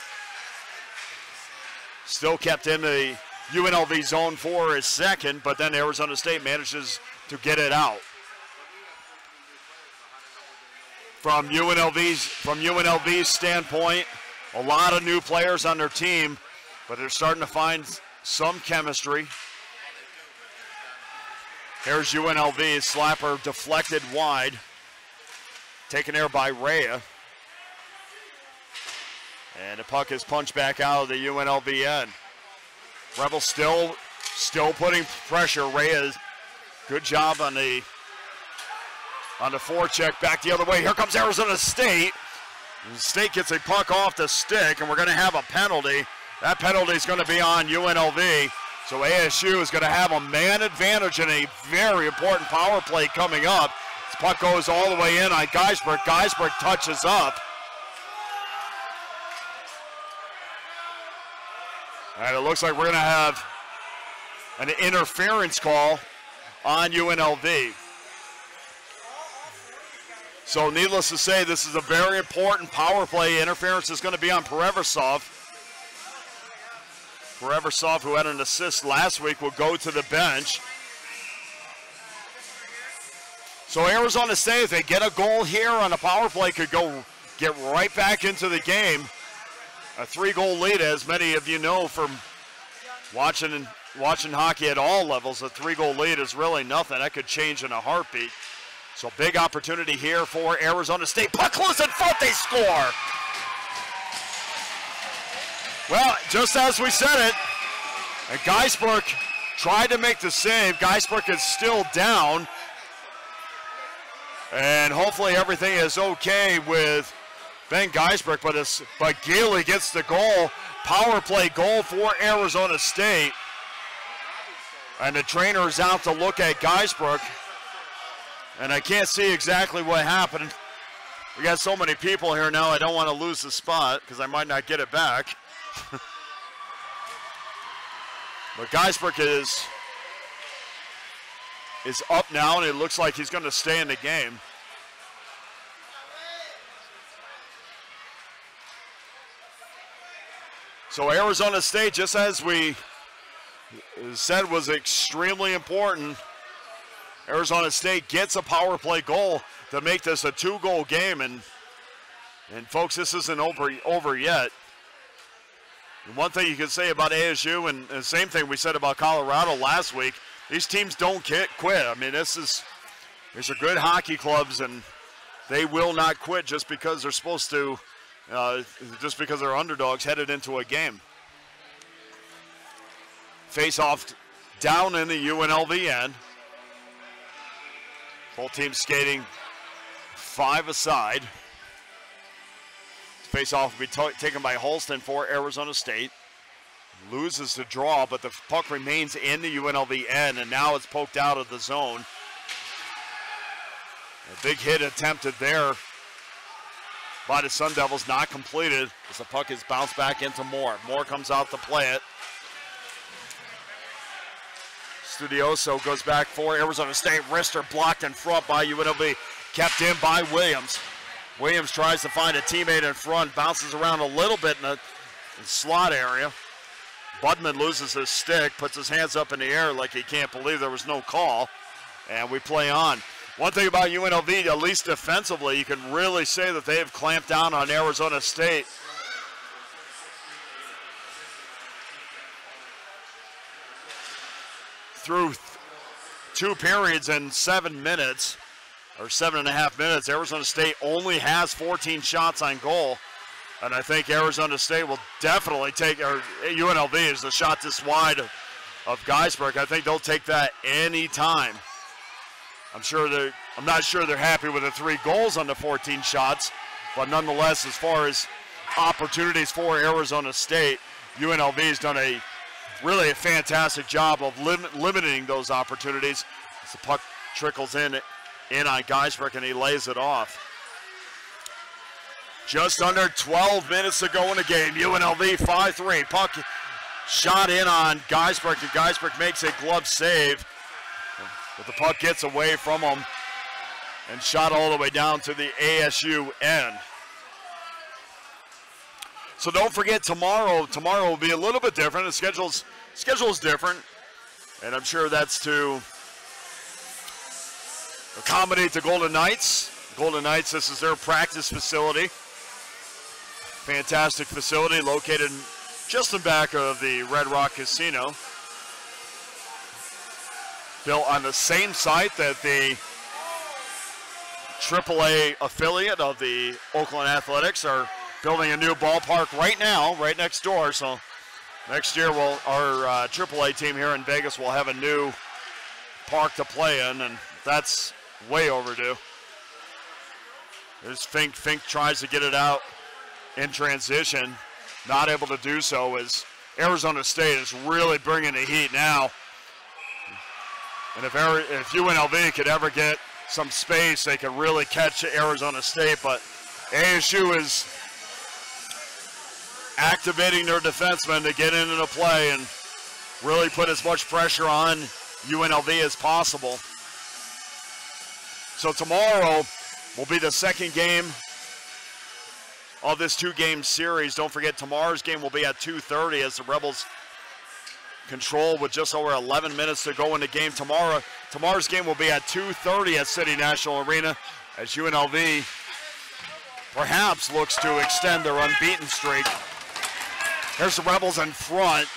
Still kept in the UNLV zone for his second, but then Arizona State manages to get it out. From UNLV's standpoint, a lot of new players on their team, but they're starting to find some chemistry. Here's UNLV, slapper deflected wide. Taken there by Rhea. And the puck is punched back out of the UNLV end. Rebels still putting pressure. Rhea, good job on the forecheck, back the other way. Here comes Arizona State. The State gets a puck off the stick, and we're going to have a penalty. That penalty is going to be on UNLV. So ASU is going to have a man advantage in a very important power play coming up. This puck goes all the way in on Geisberg. Geisberg touches up. And it looks like we're going to have an interference call on UNLV. So needless to say, this is a very important power play. Interference is going to be on Perevasov. Perevasov, who had an assist last week, will go to the bench. So Arizona State, if they get a goal here on a power play, could get right back into the game. A 3-goal lead, as many of you know from watching hockey at all levels, a 3-goal lead is really nothing. That could change in a heartbeat. So big opportunity here for Arizona State. Puck loose in front, they score! Well, just as we said it, and Geisberg tried to make the save. Geisberg is still down. And hopefully everything is okay with Ben Geisberg, but Geely gets the goal. Power play goal for Arizona State. And the trainer is out to look at Geisberg. And I can't see exactly what happened. We got so many people here now, I don't want to lose the spot because I might not get it back. But Geisberg is up now, and it looks like he's going to stay in the game. So Arizona State, just as we said was extremely important, Arizona State gets a power play goal to make this a 2-goal game. And folks, this isn't over yet. And one thing you can say about ASU, and the same thing we said about Colorado last week, these teams don't quit. I mean, these are good hockey clubs, and they will not quit just because they're supposed to, just because they're underdogs headed into a game. Face off down in the UNLV end. Both teams skating 5 aside. Face-off will be taken by Holston for Arizona State. Loses the draw, but the puck remains in the UNLV end, and now it's poked out of the zone. A big hit attempted there by the Sun Devils, not completed, as the puck is bounced back into Moore. Moore comes out to play it. Studioso goes back for Arizona State. Wrister blocked in front by UNLV. Kept in by Williams. Williams tries to find a teammate in front. Bounces around a little bit in the slot area. Budman loses his stick. Puts his hands up in the air like he can't believe there was no call. And we play on. One thing about UNLV, at least defensively, you can really say that they have clamped down on Arizona State. Through 2 periods and 7 minutes, or 7.5 minutes, Arizona State only has 14 shots on goal. And I think Arizona State will definitely take, or UNLV is the shot this wide of Geisberg. I think they'll take that any time. I'm not sure they're happy with the 3 goals on the 14 shots, but nonetheless, as far as opportunities for Arizona State, UNLV has done really a fantastic job of limiting those opportunities. As the puck trickles in on Geisberg, and he lays it off. Just under 12 minutes to go in the game. UNLV 5-3. Puck shot in on Geisberg, and Geisberg makes a glove save. But the puck gets away from him and shot all the way down to the ASU end. So don't forget tomorrow. Tomorrow will be a little bit different. The schedule's different, and I'm sure that's to accommodate the Golden Knights. Golden Knights, this is their practice facility. Fantastic facility located just in back of the Red Rock Casino. Built on the same site that the AAA affiliate of the Oakland Athletics are building a new ballpark right now, right next door. So next year, our AAA team here in Vegas will have a new park to play in, and that's way overdue. There's Fink. Fink tries to get it out in transition. Not able to do so as Arizona State is really bringing the heat now. And if UNLV could ever get some space, they could really catch Arizona State. But ASU is activating their defensemen to get into the play and really put as much pressure on UNLV as possible. So tomorrow will be the second game of this two-game series. Don't forget, tomorrow's game will be at 2:30 as the Rebels control with just over 11 minutes to go in the game tomorrow. Tomorrow's game will be at 2:30 at City National Arena as UNLV perhaps looks to extend their unbeaten streak. Here's the Rebels in front.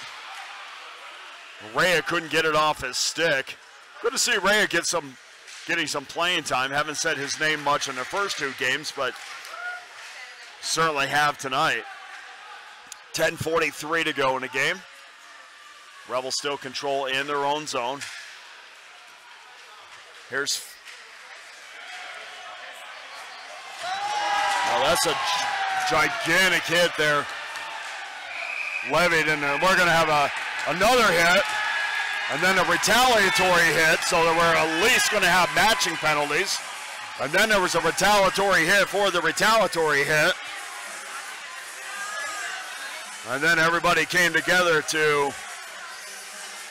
Rhea couldn't get it off his stick. Good to see Rhea getting some playing time. Haven't said his name much in the first two games, but certainly have tonight. 10:43 to go in the game. Rebels still control in their own zone. Here's, well, that's a gigantic hit there. Levied, and we're going to have another hit, and then a retaliatory hit, so that we're at least going to have matching penalties. And then there was a retaliatory hit for the retaliatory hit. And then everybody came together to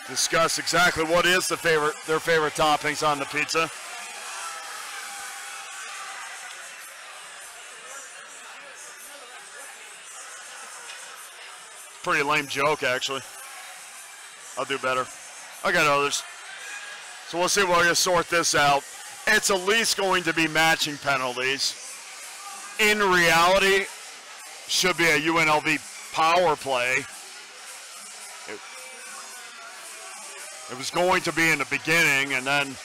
discuss exactly what is their favorite toppings on the pizza. Pretty lame joke, actually. I'll do better. I got others. So we'll see if we're going to sort this out. It's at least going to be matching penalties. In reality, should be a UNLV power play. It was going to be in the beginning, and then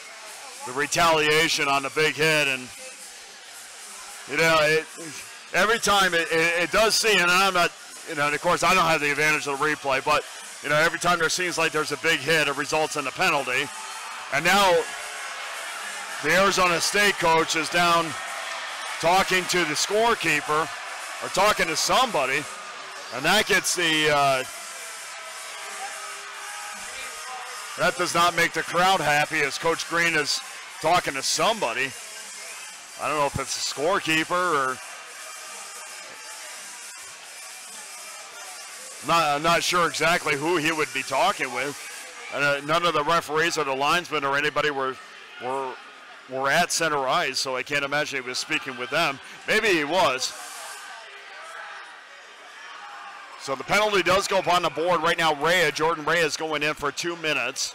the retaliation on the big hit, and you know, every time it does seem, and I'm not, you know, and of course I don't have the advantage of the replay, but you know, every time there seems like there's a big hit, it results in a penalty. And now the Arizona State coach is down talking to the scorekeeper, or talking to somebody, and that gets the that does not make the crowd happy as Coach Green is talking to somebody. I don't know if it's a scorekeeper or I'm not sure exactly who he would be talking with. None of the referees or the linesmen or anybody were at center ice, so I can't imagine he was speaking with them. Maybe he was. So the penalty does go up on the board right now. Jordan Rhea is going in for 2 minutes.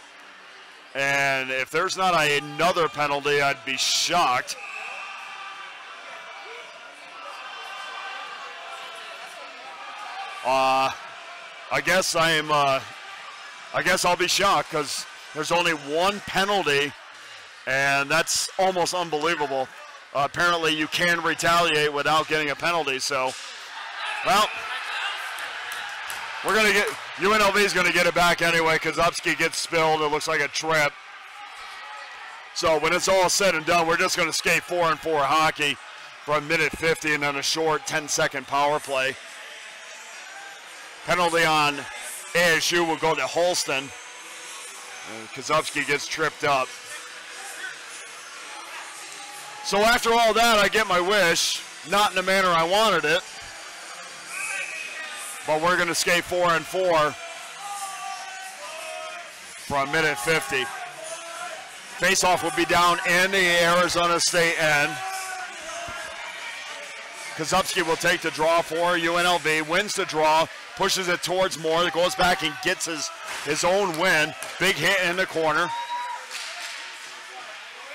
And if there's not another penalty, I'd be shocked. I guess I'll be shocked because there's only one penalty, and that's almost unbelievable. Apparently you can retaliate without getting a penalty, so, well, UNLV is going to get it back anyway because Upski gets spilled. It looks like a trip. So when it's all said and done, we're just going to skate 4-on-4 hockey for a minute 50 and then a short 10-second power play. Penalty on ASU will go to Holston. Kozubski gets tripped up. So after all that, I get my wish, not in the manner I wanted it. But we're going to skate 4-on-4 for a minute 50. Faceoff will be down in the Arizona State end. Kozubski will take the draw for UNLV, wins the draw, pushes it towards Moore, goes back and gets his own win. Big hit in the corner.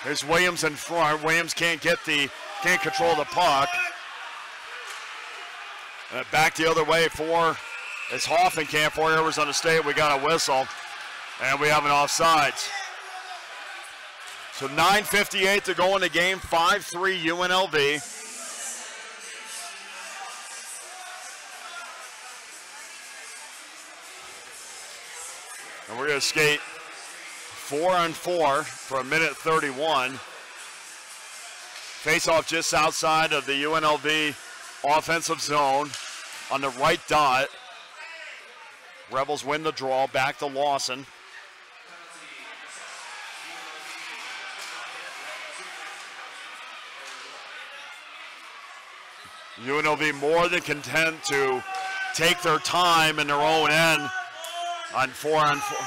There's Williams in front. Williams can't control the puck. And back the other way for it's Hoffenkamp for Arizona State. We got a whistle, and we have an offsides. So 9:58 to go in the game, 5-3 UNLV. And we're going to skate 4-on-4 for a minute 31. Face-off just outside of the UNLV offensive zone on the right dot. Rebels win the draw, back to Lawson. UNLV more than content to take their time in their own end on 4-on-4.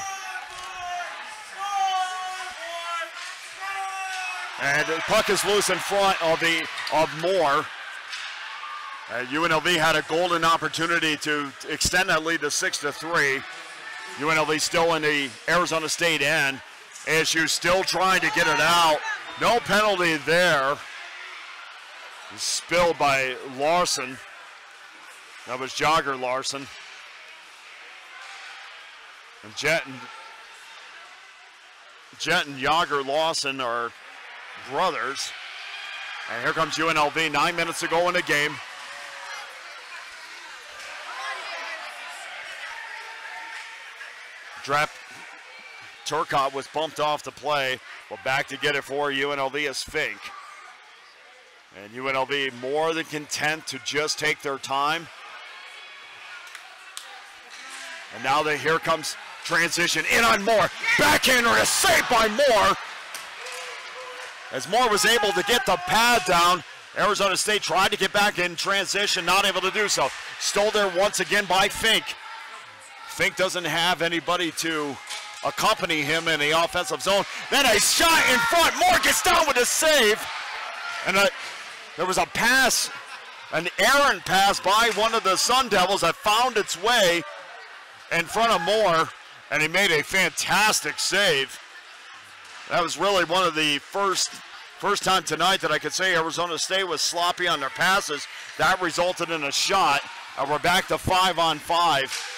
And the puck is loose in front of Moore. UNLV had a golden opportunity to extend that lead to 6-3. UNLV still in the Arizona State end. ASU still trying to get it out. No penalty there. Spilled by Larson. That was Jogger Larson. And Jet and Jogger Lawson are brothers. And here comes UNLV, 9 minutes to go in the game. Turcotte was bumped off the play, but back to get it for UNLV is Fink. And UNLV more than content to just take their time. And now here comes transition in on Moore. Backhander, a save by Moore. As Moore was able to get the pad down, Arizona State tried to get back in transition, not able to do so. Stole there once again by Fink. Fink doesn't have anybody to accompany him in the offensive zone. Then a shot in front. Moore gets down with a save. And there was a pass, an errant pass by one of the Sun Devils that found its way in front of Moore, and he made a fantastic save. That was really one of the first time tonight that I could say Arizona State was sloppy on their passes. That resulted in a shot, and we're back to 5-on-5.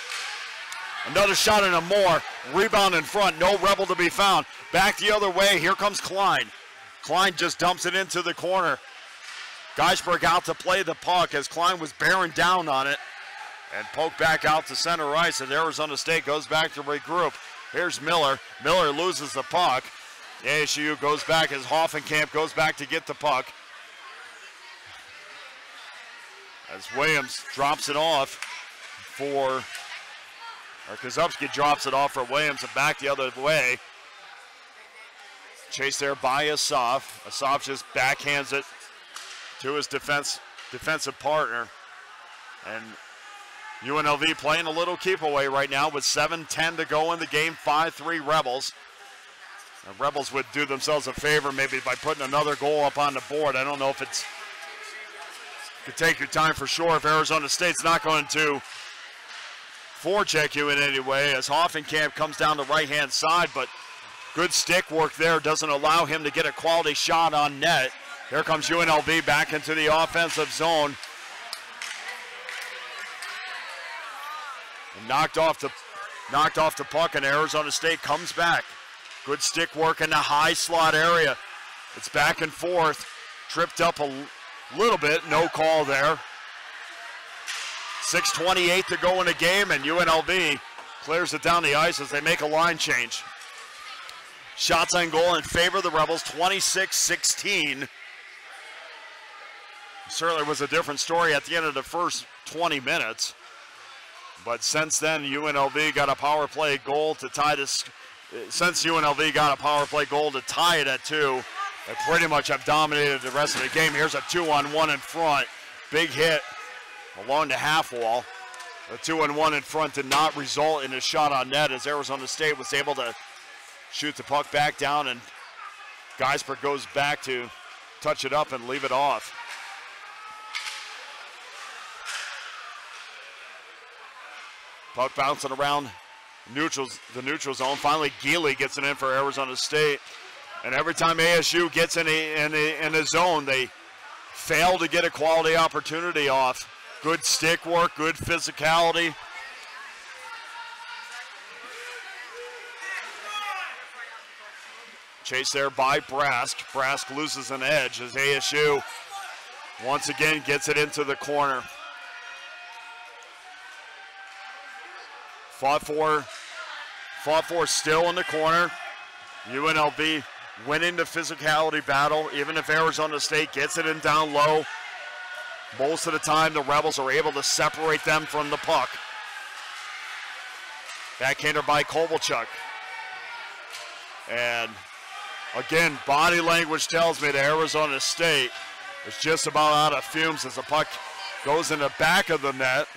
Another shot in a Moore, rebound in front, no Rebel to be found. Back the other way, here comes Klein. Klein just dumps it into the corner. Geisberg out to play the puck as Klein was bearing down on it. And poked back out to center ice, and Arizona State goes back to regroup. Here's Miller. Miller loses the puck. ASU goes back as Hoffenkamp goes back to get the puck. As Williams drops it off for, or Kozubski drops it off for Williams and back the other way. Chased there by Asaf. Asaf just backhands it to his defensive partner. And UNLV playing a little keep away right now with 7:10 to go in the game, 5-3 Rebels. And Rebels would do themselves a favor maybe by putting another goal up on the board. I don't know if it's, you could take your time for sure if Arizona State's not going to forecheck you in any way, as Hoffenkamp comes down the right-hand side, but good stick work there doesn't allow him to get a quality shot on net. Here comes UNLV back into the offensive zone. And knocked off the puck, and Arizona State comes back. Good stick work in the high slot area. It's back and forth. Tripped up a little bit, no call there. 6:28 to go in the game, and UNLV clears it down the ice as they make a line change. Shots on goal in favor of the Rebels, 26-16. Certainly was a different story at the end of the first 20 minutes. But since then, UNLV got a power play goal to tie this. Since UNLV got a power play goal to tie it at 2, they pretty much have dominated the rest of the game. Here's a 2-on-1 in front. Big hit along the half wall. The 2-on-1 in front did not result in a shot on net, as Arizona State was able to shoot the puck back down, and Geisberg goes back to touch it up and leave it off. Puck bouncing around the neutral zone. Finally, Geely gets it in for Arizona State. And every time ASU gets in a zone, they fail to get a quality opportunity off. Good stick work, good physicality. Chase there by Brask. Brask loses an edge as ASU once again gets it into the corner. Fought for still in the corner. UNLV winning the physicality battle, even if Arizona State gets it in down low. Most of the time, the Rebels are able to separate them from the puck. Backhander by Kovalchuk. And again, body language tells me that Arizona State is just about out of fumes as the puck goes in the back of the net.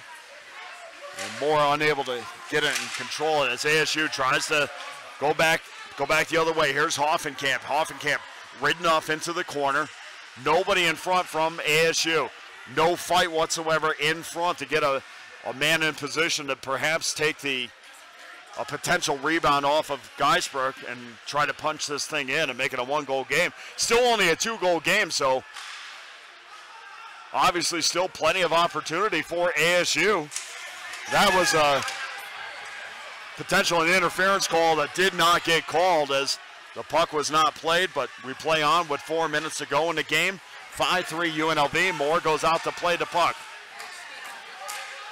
And Moore unable to get it and control it as ASU tries to go back the other way. Here's Hoffenkamp. Hoffenkamp ridden off into the corner. Nobody in front from ASU. No fight whatsoever in front to get a man in position to perhaps take a potential rebound off of Geisberg and try to punch this thing in and make it a one-goal game. Still only a two-goal game, so obviously still plenty of opportunity for ASU. That was a potential interference call that did not get called as the puck was not played, but we play on with 4 minutes to go in the game. 5-3 UNLV. Moore goes out to play the puck.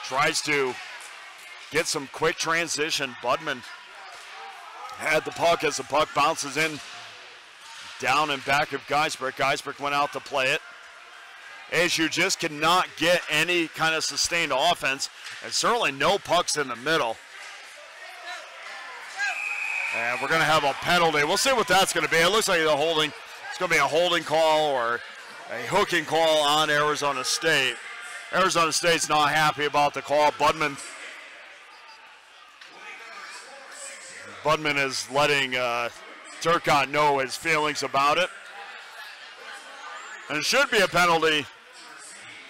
Tries to get some quick transition. Budman had the puck as the puck bounces in down and back of Geisberg. Geisberg went out to play it. ASU just cannot get any kind of sustained offense, and certainly no pucks in the middle. And we're going to have a penalty. We'll see what that's going to be. It looks like it's going to be a holding call or a hooking call on Arizona State. Arizona State's not happy about the call. Budman is letting Turcotte know his feelings about it. And it should be a penalty.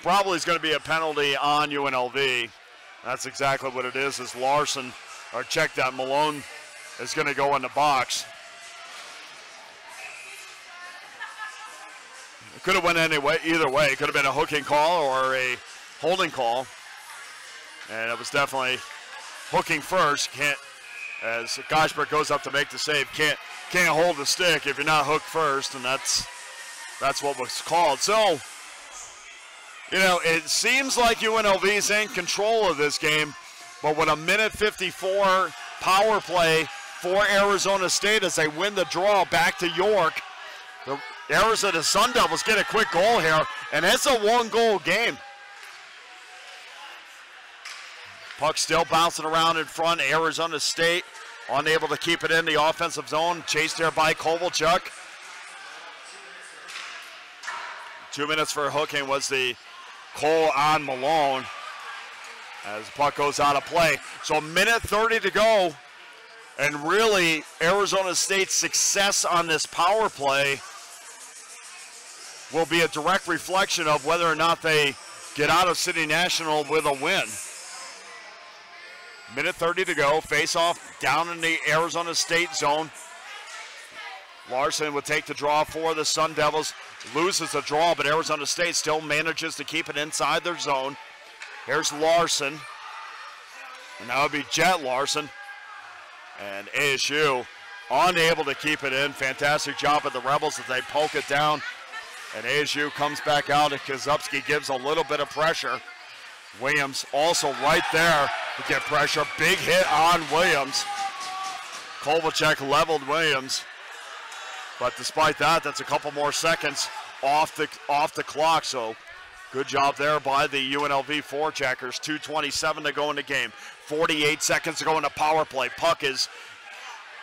Probably is going to be a penalty on UNLV. That's exactly what it is, as Larson, or check that, Malone is going to go in the box. It could have went either way. It could have been a hooking call or a holding call. And it was definitely hooking first. As Geisberg goes up to make the save, can't hold the stick if you're not hooked first, and that's what was called. So, it seems like UNLV is in control of this game, but with a minute 54 power play for Arizona State as they win the draw back to York, the Arizona Sun Devils get a quick goal here, and it's a one-goal game. Puck still bouncing around in front. Arizona State unable to keep it in the offensive zone. Chased there by Kovalchuk. 2 minutes for hooking was the call on Malone as the puck goes out of play. So a minute 30 to go. And really, Arizona State's success on this power play will be a direct reflection of whether or not they get out of City National with a win. Minute 30 to go. Face off down in the Arizona State zone. Larson would take the draw for the Sun Devils. Loses the draw, but Arizona State still manages to keep it inside their zone. Here's Larson. And that would be Jet Larson. And ASU unable to keep it in. Fantastic job of the Rebels as they poke it down. And ASU comes back out, and Kazupski gives a little bit of pressure. Williams also right there to get pressure. Big hit on Williams. Kovalchuk leveled Williams. But despite that, that's a couple more seconds off the clock. So good job there by the UNLV forecheckers. 2:27 to go in the game. 48 seconds to go in the power play. Puck is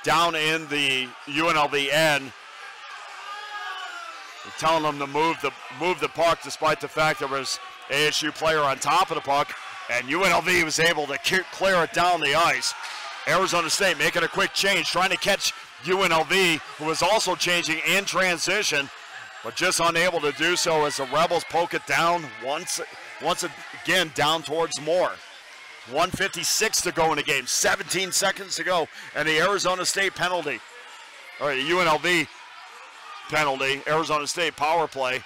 down in the UNLV end. They're telling them to move the puck, despite the fact there was ASU player on top of the puck, and UNLV was able to clear it down the ice. Arizona State making a quick change, trying to catch UNLV, who was also changing in transition, but just unable to do so as the Rebels poke it down once again down towards Moore. 1:56 to go in the game, 17 seconds to go, and the Arizona State penalty, or the UNLV penalty, Arizona State power play.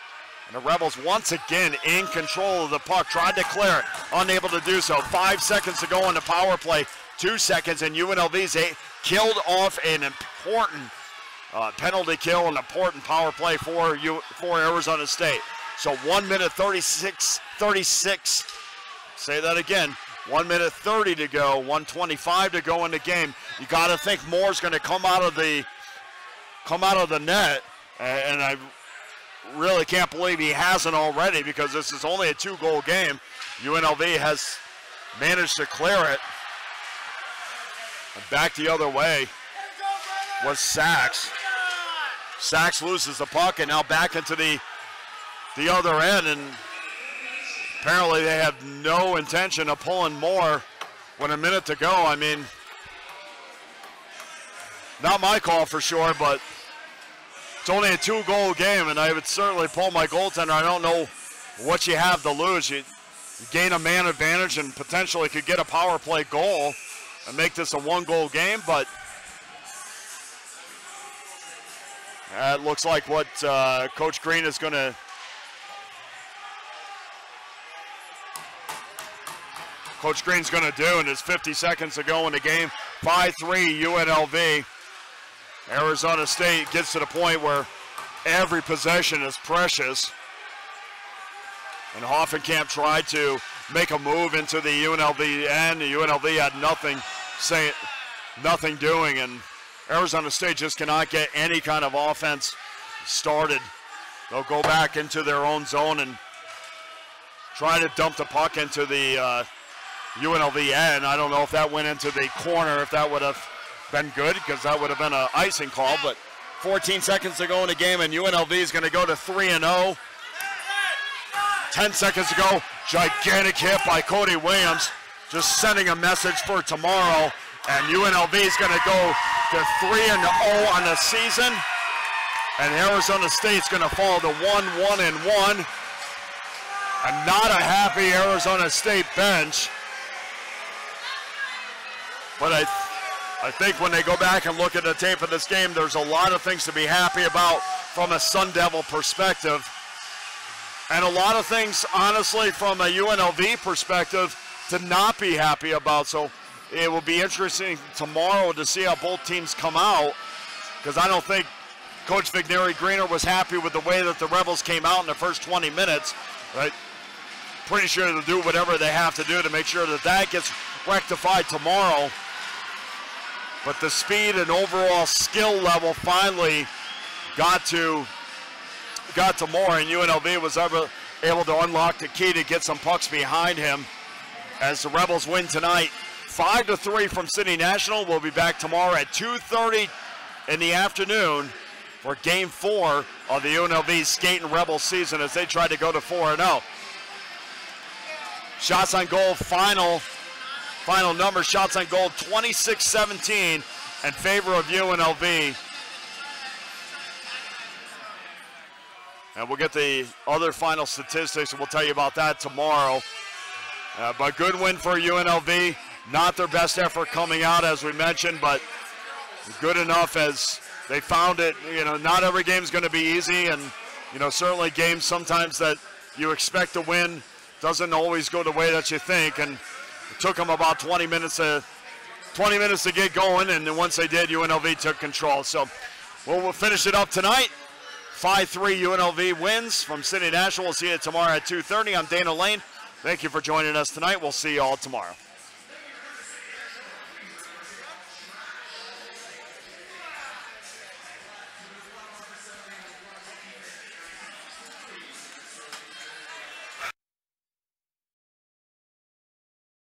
And the Rebels once again in control of the puck, tried to clear it, unable to do so. 5 seconds to go on the power play, 2 seconds, and UNLV's killed off an important penalty kill, an important power play for Arizona State. So 1 minute 36, say that again, 1 minute 30 to go, 1:25 to go in the game. You got to think Moore's going to come out of the net, and I really can't believe he hasn't already, because this is only a 2-goal game. UNLV has managed to clear it. And back the other way was Sachs. Sachs loses the puck, and now back into the other end, and apparently they have no intention of pulling more with a minute to go. I mean, not my call for sure, but it's only a 2-goal game, and I would certainly pull my goaltender. I don't know what you have to lose. You gain a man advantage and potentially could get a power play goal and make this a 1-goal game, but it looks like what Coach Green is going to do, and there's 50 seconds to go in the game. 5-3 UNLV. Arizona State gets to the point where every possession is precious. And Hoffenkamp tried to make a move into the UNLV end. The UNLV had nothing doing, and Arizona State just cannot get any kind of offense started. They'll go back into their own zone and try to dump the puck into the UNLV end. I don't know if that went into the corner, if that would have been good, because that would have been an icing call, but 14 seconds to go in the game, and UNLV is going to go to 3-0. 10 seconds to go, gigantic hit by Cody Williams, just sending a message for tomorrow, and UNLV is going to go to 3-0 on the season, and Arizona State's going to fall to 1-1-1, and not a happy Arizona State bench, but I think when they go back and look at the tape of this game, there's a lot of things to be happy about from a Sun Devil perspective. And a lot of things, honestly, from a UNLV perspective to not be happy about. So it will be interesting tomorrow to see how both teams come out, because I don't think Coach Vigneri Greener was happy with the way that the Rebels came out in the first 20 minutes. Right? Pretty sure they'll do whatever they have to do to make sure that that gets rectified tomorrow. But the speed and overall skill level finally got to Moore, and UNLV was able to unlock the key to get some pucks behind him as the Rebels win tonight 5-3 from City National. We'll be back tomorrow at 2:30 in the afternoon for Game 4 of the UNLV Skating Rebels season as they try to go to 4-0. Shots on goal, final number, shots on goal, 26-17 in favor of UNLV. And we'll get the other final statistics, and we'll tell you about that tomorrow. But good win for UNLV. Not their best effort coming out, as we mentioned, but good enough as they found it. You know, not every game's going to be easy, and, you know, certainly games sometimes that you expect to win doesn't always go the way that you think. And it took them about 20 minutes to get going, and then once they did, UNLV took control. So we'll finish it up tonight. 5-3 UNLV wins from City National. We'll see you tomorrow at 2:30. I'm Dana Lane. Thank you for joining us tonight. We'll see you all tomorrow.